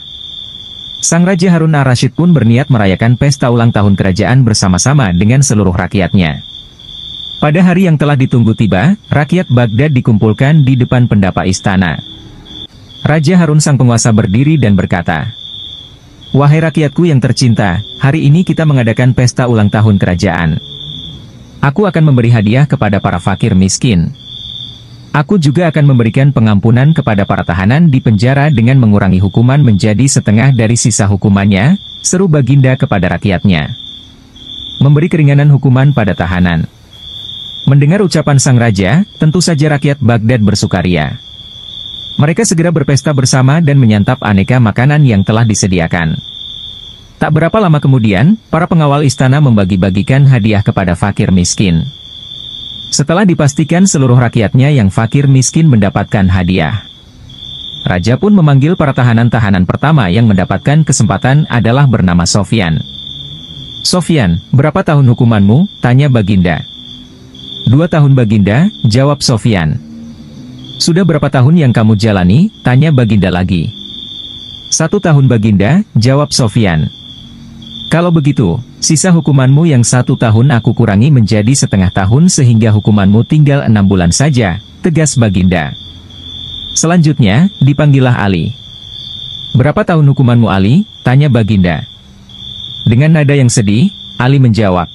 A: Sang Raja Harun al-Rasyid pun berniat merayakan pesta ulang tahun kerajaan bersama-sama dengan seluruh rakyatnya. Pada hari yang telah ditunggu tiba, rakyat Baghdad dikumpulkan di depan pendapa istana. Raja Harun sang penguasa berdiri dan berkata, "Wahai rakyatku yang tercinta, hari ini kita mengadakan pesta ulang tahun kerajaan. Aku akan memberi hadiah kepada para fakir miskin. Aku juga akan memberikan pengampunan kepada para tahanan di penjara dengan mengurangi hukuman menjadi setengah dari sisa hukumannya," seru Baginda kepada rakyatnya. memberi keringanan hukuman pada tahanan. Mendengar ucapan sang raja, tentu saja rakyat Baghdad bersukaria. Mereka segera berpesta bersama dan menyantap aneka makanan yang telah disediakan. Tak berapa lama kemudian, para pengawal istana membagi-bagikan hadiah kepada fakir miskin. Setelah dipastikan seluruh rakyatnya yang fakir miskin mendapatkan hadiah, raja pun memanggil para tahanan-tahanan pertama yang mendapatkan kesempatan adalah bernama Sofyan. "Sofyan, berapa tahun hukumanmu?" tanya Baginda. "2 tahun Baginda," jawab Sofyan. "Sudah berapa tahun yang kamu jalani?" tanya Baginda lagi. "1 tahun Baginda," jawab Sofyan. "Kalau begitu, sisa hukumanmu yang 1 tahun aku kurangi menjadi setengah tahun sehingga hukumanmu tinggal 6 bulan saja," tegas Baginda. Selanjutnya, dipanggillah Ali. "Berapa tahun hukumanmu Ali?" tanya Baginda. Dengan nada yang sedih, Ali menjawab.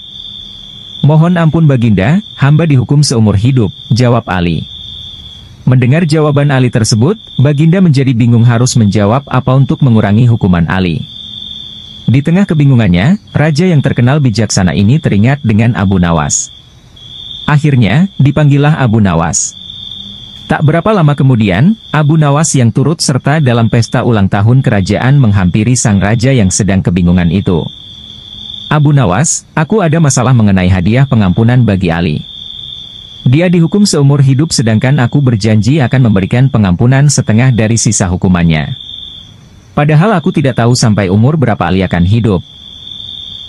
A: "Mohon ampun Baginda, hamba dihukum seumur hidup," jawab Ali. Mendengar jawaban Ali tersebut, Baginda menjadi bingung harus menjawab apa untuk mengurangi hukuman Ali. Di tengah kebingungannya, raja yang terkenal bijaksana ini teringat dengan Abu Nawas. Akhirnya, dipanggillah Abu Nawas. Tak berapa lama kemudian, Abu Nawas yang turut serta dalam pesta ulang tahun kerajaan menghampiri sang raja yang sedang kebingungan itu. "Abu Nawas, aku ada masalah mengenai hadiah pengampunan bagi Ali. Dia dihukum seumur hidup sedangkan aku berjanji akan memberikan pengampunan setengah dari sisa hukumannya. Padahal aku tidak tahu sampai umur berapa Ali akan hidup.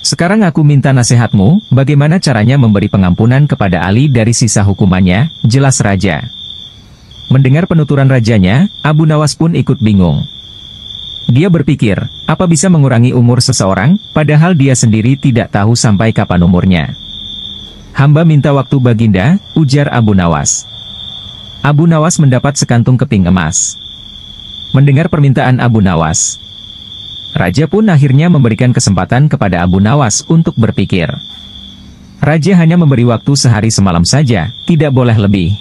A: Sekarang aku minta nasihatmu, bagaimana caranya memberi pengampunan kepada Ali dari sisa hukumannya?" jelas raja. Mendengar penuturan rajanya, Abu Nawas pun ikut bingung. Dia berpikir, apa bisa mengurangi umur seseorang, padahal dia sendiri tidak tahu sampai kapan umurnya. "Hamba minta waktu Baginda," ujar Abu Nawas. Abu Nawas mendapat sekantung keping emas. Mendengar permintaan Abu Nawas, raja pun akhirnya memberikan kesempatan kepada Abu Nawas untuk berpikir. Raja hanya memberi waktu sehari semalam saja, tidak boleh lebih.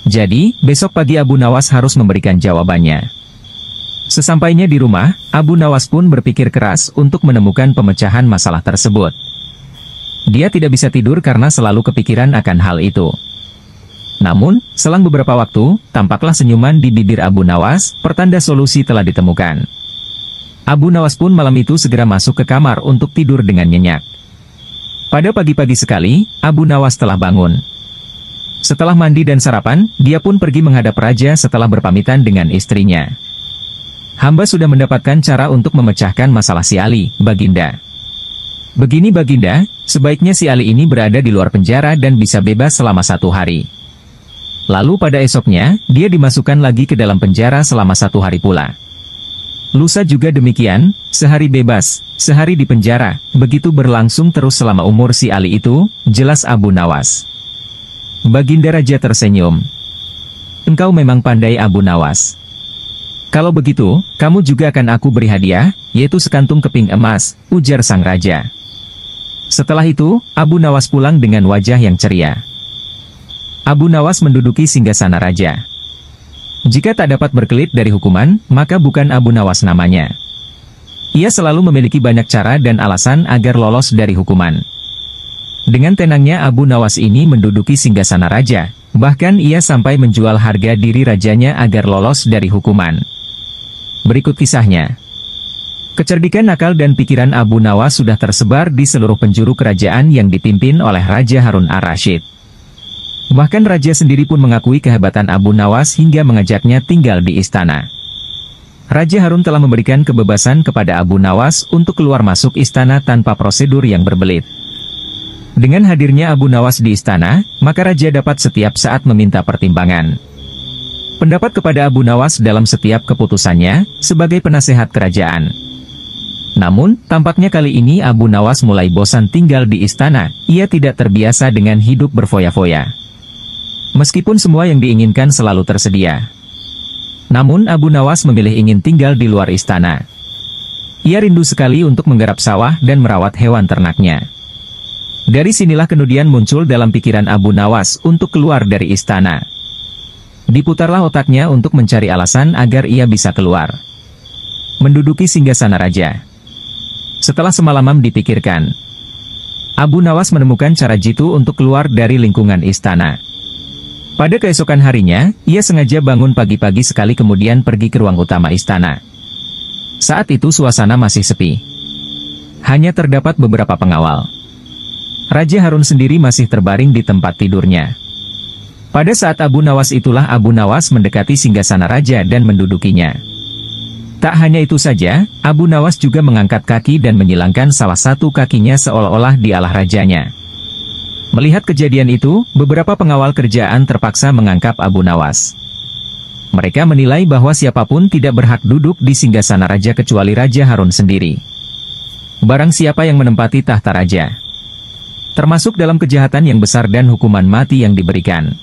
A: Jadi, besok pagi Abu Nawas harus memberikan jawabannya. Sesampainya di rumah, Abu Nawas pun berpikir keras untuk menemukan pemecahan masalah tersebut. Dia tidak bisa tidur karena selalu kepikiran akan hal itu. Namun, selang beberapa waktu, tampaklah senyuman di bibir Abu Nawas, pertanda solusi telah ditemukan. Abu Nawas pun malam itu segera masuk ke kamar untuk tidur dengan nyenyak. Pada pagi-pagi sekali, Abu Nawas telah bangun. Setelah mandi dan sarapan, dia pun pergi menghadap raja setelah berpamitan dengan istrinya. "Hamba sudah mendapatkan cara untuk memecahkan masalah si Ali, Baginda. Begini Baginda, sebaiknya si Ali ini berada di luar penjara dan bisa bebas selama 1 hari. Lalu pada esoknya, dia dimasukkan lagi ke dalam penjara selama 1 hari pula. Lusa juga demikian, sehari bebas, sehari di penjara, begitu berlangsung terus selama umur si Ali itu," jelas Abu Nawas. Baginda Raja tersenyum. "Engkau memang pandai Abu Nawas. Kalau begitu, kamu juga akan aku beri hadiah, yaitu sekantung keping emas," ujar sang raja. Setelah itu, Abu Nawas pulang dengan wajah yang ceria. Abu Nawas menduduki singgasana raja. Jika tak dapat berkelit dari hukuman, maka bukan Abu Nawas namanya. Ia selalu memiliki banyak cara dan alasan agar lolos dari hukuman. Dengan tenangnya Abu Nawas ini menduduki singgasana raja, bahkan ia sampai menjual harga diri rajanya agar lolos dari hukuman. Berikut kisahnya. Kecerdikan akal dan pikiran Abu Nawas sudah tersebar di seluruh penjuru kerajaan yang dipimpin oleh Raja Harun ar-Rasyid. Bahkan raja sendiri pun mengakui kehebatan Abu Nawas hingga mengajaknya tinggal di istana. Raja Harun telah memberikan kebebasan kepada Abu Nawas untuk keluar masuk istana tanpa prosedur yang berbelit. Dengan hadirnya Abu Nawas di istana, maka raja dapat setiap saat meminta pertimbangan pendapat kepada Abu Nawas dalam setiap keputusannya, sebagai penasehat kerajaan. Namun, tampaknya kali ini Abu Nawas mulai bosan tinggal di istana, ia tidak terbiasa dengan hidup berfoya-foya. Meskipun semua yang diinginkan selalu tersedia. Namun Abu Nawas memilih ingin tinggal di luar istana. Ia rindu sekali untuk menggarap sawah dan merawat hewan ternaknya. Dari sinilah kemudian muncul dalam pikiran Abu Nawas untuk keluar dari istana. Diputarlah otaknya untuk mencari alasan agar ia bisa keluar. Menduduki singgasana raja. Setelah semalaman dipikirkan, Abu Nawas menemukan cara jitu untuk keluar dari lingkungan istana. Pada keesokan harinya, ia sengaja bangun pagi-pagi sekali kemudian pergi ke ruang utama istana. Saat itu suasana masih sepi. Hanya terdapat beberapa pengawal. Raja Harun sendiri masih terbaring di tempat tidurnya. Pada saat Abu Nawas itulah Abu Nawas mendekati singgasana raja dan mendudukinya. Tak hanya itu saja, Abu Nawas juga mengangkat kaki dan menyilangkan salah satu kakinya seolah-olah dialah rajanya. Melihat kejadian itu, beberapa pengawal kerajaan terpaksa menangkap Abu Nawas. Mereka menilai bahwa siapapun tidak berhak duduk di singgasana raja kecuali Raja Harun sendiri. Barang siapa yang menempati tahta raja, termasuk dalam kejahatan yang besar dan hukuman mati yang diberikan.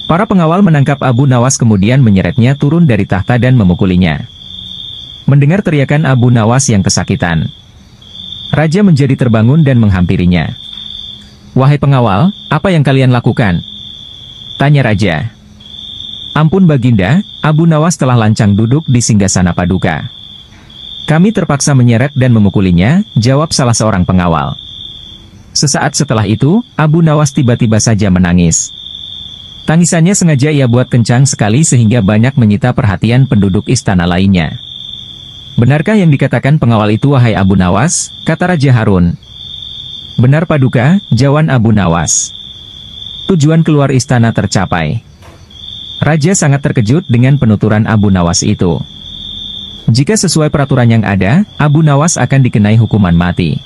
A: Para pengawal menangkap Abu Nawas kemudian menyeretnya turun dari tahta dan memukulinya. Mendengar teriakan Abu Nawas yang kesakitan, raja menjadi terbangun dan menghampirinya. "Wahai pengawal, apa yang kalian lakukan?" tanya raja. "Ampun Baginda, Abu Nawas telah lancang duduk di singgasana paduka. Kami terpaksa menyeret dan memukulinya," jawab salah seorang pengawal. Sesaat setelah itu, Abu Nawas tiba-tiba saja menangis. Tangisannya sengaja ia buat kencang sekali sehingga banyak menyita perhatian penduduk istana lainnya. "Benarkah yang dikatakan pengawal itu wahai Abu Nawas?" kata Raja Harun. "Benar Paduka," jawab Abu Nawas. Tujuan keluar istana tercapai. Raja sangat terkejut dengan penuturan Abu Nawas itu. Jika sesuai peraturan yang ada, Abu Nawas akan dikenai hukuman mati.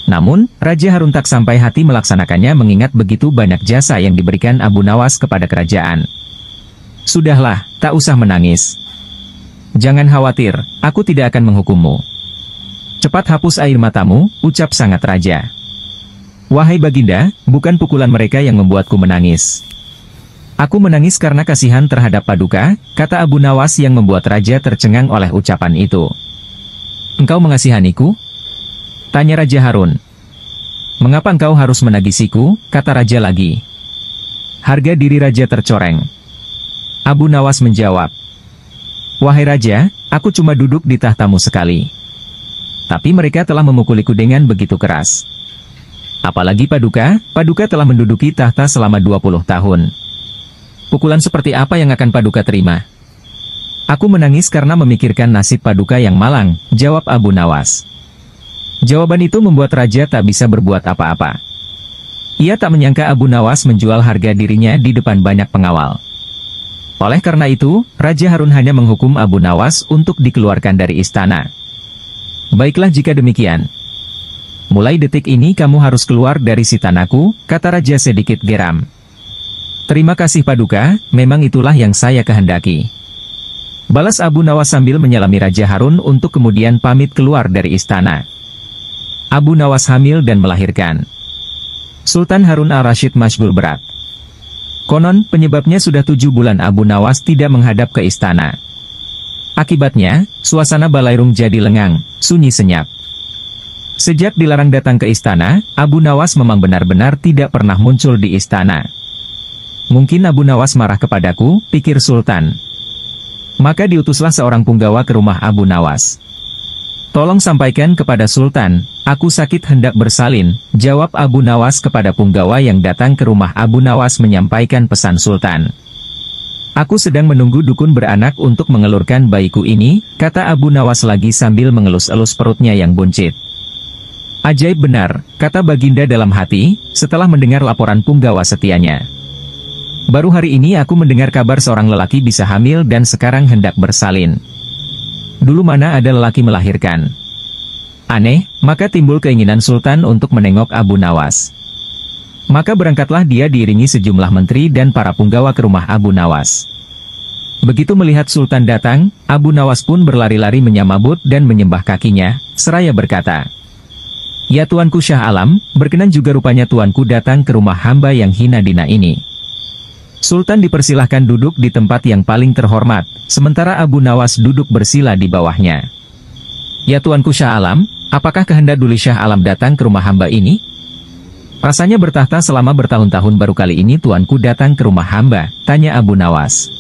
A: Namun, Raja Harun tak sampai hati melaksanakannya mengingat begitu banyak jasa yang diberikan Abu Nawas kepada kerajaan. "Sudahlah, tak usah menangis. Jangan khawatir, aku tidak akan menghukummu. Cepat hapus air matamu," ucap sangat raja. "Wahai Baginda, bukan pukulan mereka yang membuatku menangis. Aku menangis karena kasihan terhadap Paduka," kata Abu Nawas yang membuat raja tercengang oleh ucapan itu. "Engkau mengasihaniku?" tanya Raja Harun. "Mengapa engkau harus menagisiku?" kata raja lagi. Harga diri raja tercoreng. Abu Nawas menjawab, "Wahai raja, aku cuma duduk di tahtamu sekali. Tapi mereka telah memukuliku dengan begitu keras. Apalagi Paduka, Paduka telah menduduki tahta selama 20 tahun. Pukulan seperti apa yang akan Paduka terima?" "Aku menangis karena memikirkan nasib Paduka yang malang," jawab Abu Nawas. Jawaban itu membuat raja tak bisa berbuat apa-apa. Ia tak menyangka Abu Nawas menjual harga dirinya di depan banyak pengawal. Oleh karena itu, Raja Harun hanya menghukum Abu Nawas untuk dikeluarkan dari istana. "Baiklah jika demikian. Mulai detik ini kamu harus keluar dari sitanaku," kata raja sedikit geram. "Terima kasih Paduka, memang itulah yang saya kehendaki," balas Abu Nawas sambil menyalami Raja Harun untuk kemudian pamit keluar dari istana. Abu Nawas hamil dan melahirkan. Sultan Harun al-Rashid masyghul berat. Konon, penyebabnya sudah 7 bulan Abu Nawas tidak menghadap ke istana. Akibatnya, suasana Balairung jadi lengang, sunyi senyap. Sejak dilarang datang ke istana, Abu Nawas memang benar-benar tidak pernah muncul di istana. "Mungkin Abu Nawas marah kepadaku," pikir Sultan. Maka diutuslah seorang punggawa ke rumah Abu Nawas. "Tolong sampaikan kepada Sultan, aku sakit hendak bersalin," jawab Abu Nawas kepada punggawa yang datang ke rumah Abu Nawas menyampaikan pesan Sultan. "Aku sedang menunggu dukun beranak untuk mengelurkan bayiku ini," kata Abu Nawas lagi sambil mengelus-elus perutnya yang buncit. "Ajaib benar," kata Baginda dalam hati, setelah mendengar laporan punggawa setianya. "Baru hari ini aku mendengar kabar seorang lelaki bisa hamil dan sekarang hendak bersalin. Dulu mana ada lelaki melahirkan? Aneh." Maka timbul keinginan Sultan untuk menengok Abu Nawas. Maka berangkatlah dia diiringi sejumlah menteri dan para punggawa ke rumah Abu Nawas. Begitu melihat Sultan datang, Abu Nawas pun berlari-lari menyambut dan menyembah kakinya, seraya berkata, "Ya Tuanku Syah Alam, berkenan juga rupanya Tuanku datang ke rumah hamba yang hina dina ini." Sultan dipersilahkan duduk di tempat yang paling terhormat, sementara Abu Nawas duduk bersila di bawahnya. "Ya Tuanku Syah Alam, apakah kehendak Duli Syah Alam datang ke rumah hamba ini?" "Rasanya bertahta selama bertahun-tahun baru kali ini Tuanku datang ke rumah hamba," tanya Abu Nawas.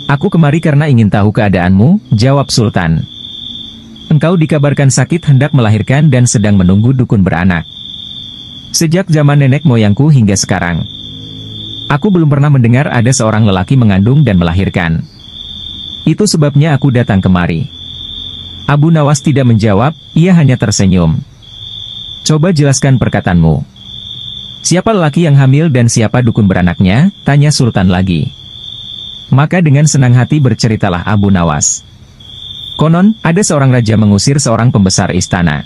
A: "Aku kemari karena ingin tahu keadaanmu," jawab Sultan. "Engkau dikabarkan sakit hendak melahirkan dan sedang menunggu dukun beranak. Sejak zaman nenek moyangku hingga sekarang, aku belum pernah mendengar ada seorang lelaki mengandung dan melahirkan. Itu sebabnya aku datang kemari. Abu Nawas tidak menjawab, ia hanya tersenyum. Coba jelaskan perkataanmu. Siapa lelaki yang hamil dan siapa dukun beranaknya? Tanya Sultan lagi. Maka dengan senang hati berceritalah Abu Nawas. Konon, ada seorang raja mengusir seorang pembesar istana.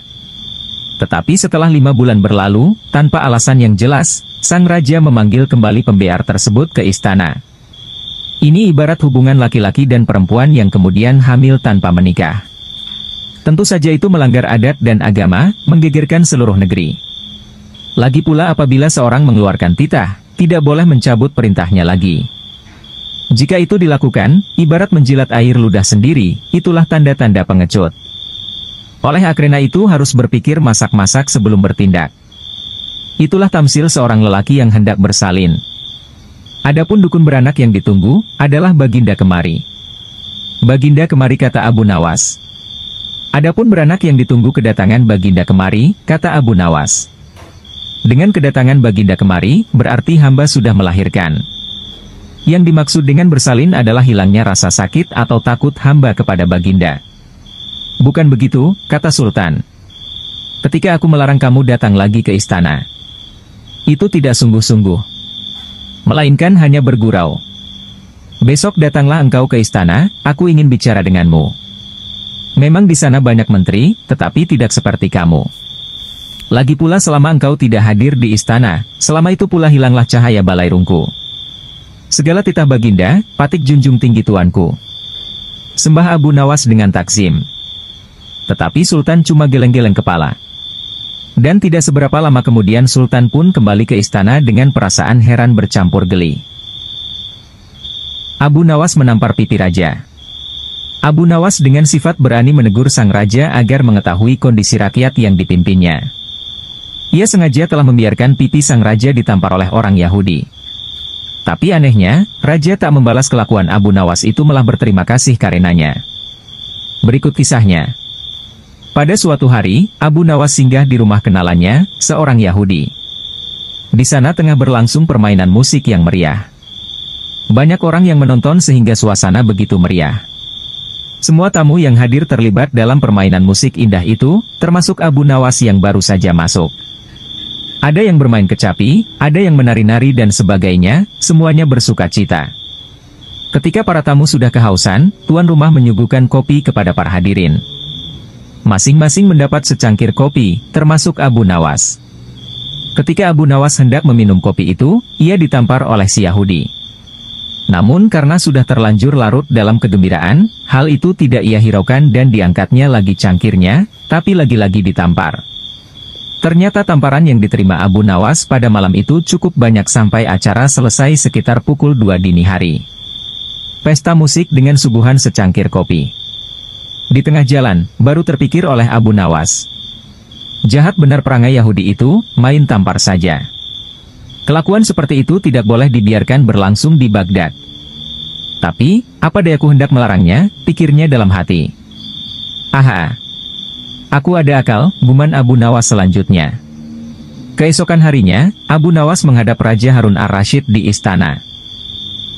A: Tetapi setelah 5 bulan berlalu, tanpa alasan yang jelas, sang raja memanggil kembali pembear tersebut ke istana. Ini ibarat hubungan laki-laki dan perempuan yang kemudian hamil tanpa menikah. Tentu saja itu melanggar adat dan agama, menggegerkan seluruh negeri. Lagi pula apabila seorang mengeluarkan titah, tidak boleh mencabut perintahnya lagi. Jika itu dilakukan, ibarat menjilat air ludah sendiri, itulah tanda-tanda pengecut. Oleh karena itu harus berpikir masak-masak sebelum bertindak. Itulah tamsil seorang lelaki yang hendak bersalin. Adapun dukun beranak yang ditunggu, adalah Baginda kemari. Baginda kemari, kata Abu Nawas. Adapun beranak yang ditunggu kedatangan Baginda kemari, kata Abu Nawas. Dengan kedatangan Baginda kemari, berarti hamba sudah melahirkan. Yang dimaksud dengan bersalin adalah hilangnya rasa sakit atau takut hamba kepada Baginda. Bukan begitu, kata Sultan. Ketika aku melarang kamu datang lagi ke istana, itu tidak sungguh-sungguh, melainkan hanya bergurau. Besok datanglah engkau ke istana, aku ingin bicara denganmu. Memang di sana banyak menteri, tetapi tidak seperti kamu. Lagi pula selama engkau tidak hadir di istana, selama itu pula hilanglah cahaya balairungku. Segala titah Baginda, patik junjung tinggi tuanku. Sembah Abu Nawas dengan takzim. Tetapi Sultan cuma geleng-geleng kepala. Dan tidak seberapa lama kemudian Sultan pun kembali ke istana dengan perasaan heran bercampur geli. Abu Nawas menampar pipi raja. Abu Nawas dengan sifat berani menegur sang raja agar mengetahui kondisi rakyat yang dipimpinnya. Ia sengaja telah membiarkan pipi sang raja ditampar oleh orang Yahudi. Tapi anehnya, raja tak membalas kelakuan Abu Nawas itu, malah berterima kasih karenanya. Berikut kisahnya. Pada suatu hari, Abu Nawas singgah di rumah kenalannya, seorang Yahudi. Di sana tengah berlangsung permainan musik yang meriah. Banyak orang yang menonton sehingga suasana begitu meriah. Semua tamu yang hadir terlibat dalam permainan musik indah itu, termasuk Abu Nawas yang baru saja masuk. Ada yang bermain kecapi, ada yang menari-nari dan sebagainya, semuanya bersuka cita. Ketika para tamu sudah kehausan, tuan rumah menyuguhkan kopi kepada para hadirin. Masing-masing mendapat secangkir kopi, termasuk Abu Nawas. Ketika Abu Nawas hendak meminum kopi itu, ia ditampar oleh si Yahudi. Namun karena sudah terlanjur larut dalam kegembiraan, hal itu tidak ia hiraukan dan diangkatnya lagi cangkirnya, tapi lagi-lagi ditampar. Ternyata tamparan yang diterima Abu Nawas pada malam itu cukup banyak sampai acara selesai sekitar pukul 2 dini hari. Pesta musik dengan suguhan secangkir kopi. Di tengah jalan, baru terpikir oleh Abu Nawas. Jahat benar perangai Yahudi itu, main tampar saja. Kelakuan seperti itu tidak boleh dibiarkan berlangsung di Baghdad. Tapi, apa dayaku hendak melarangnya, pikirnya dalam hati. Aha, aku ada akal, guman Abu Nawas selanjutnya. Keesokan harinya, Abu Nawas menghadap Raja Harun ar-Rasyid di istana.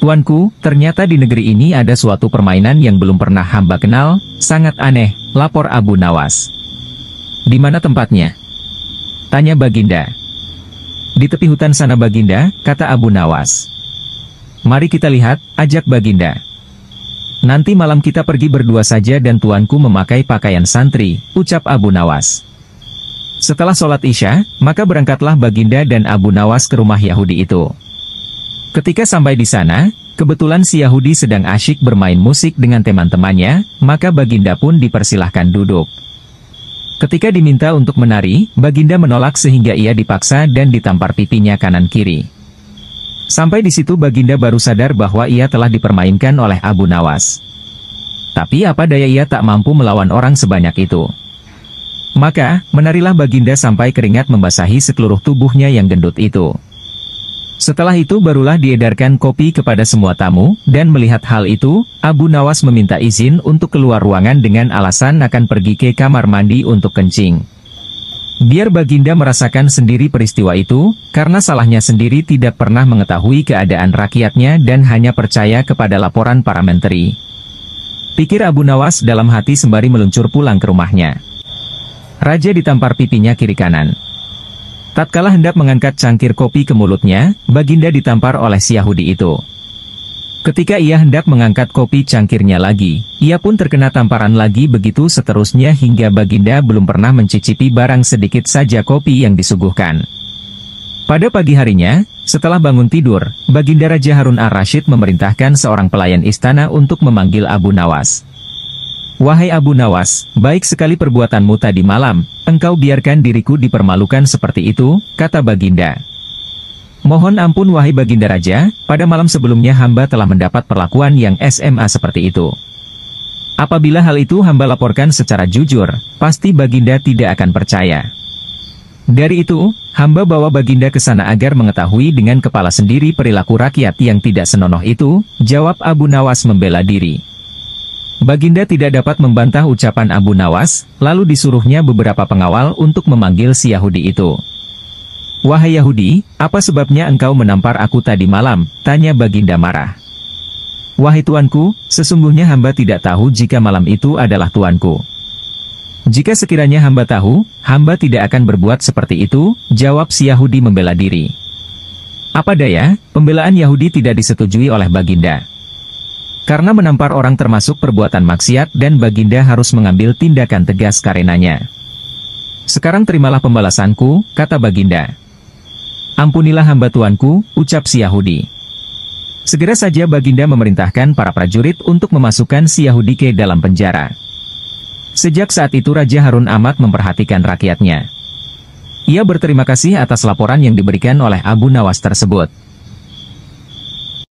A: Tuanku, ternyata di negeri ini ada suatu permainan yang belum pernah hamba kenal, sangat aneh, lapor Abu Nawas. Di mana tempatnya? Tanya Baginda. Di tepi hutan sana Baginda, kata Abu Nawas. Mari kita lihat, ajak Baginda. Nanti malam kita pergi berdua saja dan tuanku memakai pakaian santri, ucap Abu Nawas. Setelah sholat Isya, maka berangkatlah Baginda dan Abu Nawas ke rumah Yahudi itu. Ketika sampai di sana, kebetulan si Yahudi sedang asyik bermain musik dengan teman-temannya, maka Baginda pun dipersilahkan duduk. Ketika diminta untuk menari, Baginda menolak sehingga ia dipaksa dan ditampar pipinya kanan-kiri. Sampai di situ Baginda baru sadar bahwa ia telah dipermainkan oleh Abu Nawas. Tapi apa daya ia tak mampu melawan orang sebanyak itu. Maka, menarilah Baginda sampai keringat membasahi seluruh tubuhnya yang gendut itu. Setelah itu barulah diedarkan kopi kepada semua tamu, dan melihat hal itu, Abu Nawas meminta izin untuk keluar ruangan dengan alasan akan pergi ke kamar mandi untuk kencing. Biar Baginda merasakan sendiri peristiwa itu, karena salahnya sendiri tidak pernah mengetahui keadaan rakyatnya dan hanya percaya kepada laporan para menteri. Pikir Abu Nawas dalam hati sembari meluncur pulang ke rumahnya. Raja ditampar pipinya kiri kanan. Tatkala hendak mengangkat cangkir kopi ke mulutnya, Baginda ditampar oleh si Yahudi itu. Ketika ia hendak mengangkat kopi cangkirnya lagi, ia pun terkena tamparan lagi, begitu seterusnya hingga Baginda belum pernah mencicipi barang sedikit saja kopi yang disuguhkan. Pada pagi harinya, setelah bangun tidur, Baginda Raja Harun ar-Rasyid memerintahkan seorang pelayan istana untuk memanggil Abu Nawas. "Wahai Abu Nawas, baik sekali perbuatanmu tadi malam, engkau biarkan diriku dipermalukan seperti itu," kata Baginda. "Mohon ampun wahai Baginda Raja, pada malam sebelumnya hamba telah mendapat perlakuan yang SMA seperti itu. Apabila hal itu hamba laporkan secara jujur, pasti Baginda tidak akan percaya. Dari itu, hamba bawa Baginda ke sana agar mengetahui dengan kepala sendiri perilaku rakyat yang tidak senonoh itu," jawab Abu Nawas membela diri. Baginda tidak dapat membantah ucapan Abu Nawas, lalu disuruhnya beberapa pengawal untuk memanggil si Yahudi itu. "Wahai Yahudi, apa sebabnya engkau menampar aku tadi malam?" tanya Baginda marah. "Wahai tuanku, sesungguhnya hamba tidak tahu jika malam itu adalah tuanku. Jika sekiranya hamba tahu, hamba tidak akan berbuat seperti itu," jawab si Yahudi membela diri. Apa daya, pembelaan Yahudi tidak disetujui oleh Baginda. Karena menampar orang termasuk perbuatan maksiat dan Baginda harus mengambil tindakan tegas karenanya. "Sekarang terimalah pembalasanku," kata Baginda. "Ampunilah hamba tuanku," ucap si Yahudi. Segera saja Baginda memerintahkan para prajurit untuk memasukkan si Yahudi ke dalam penjara. Sejak saat itu Raja Harun amat memperhatikan rakyatnya. Ia berterima kasih atas laporan yang diberikan oleh Abu Nawas tersebut.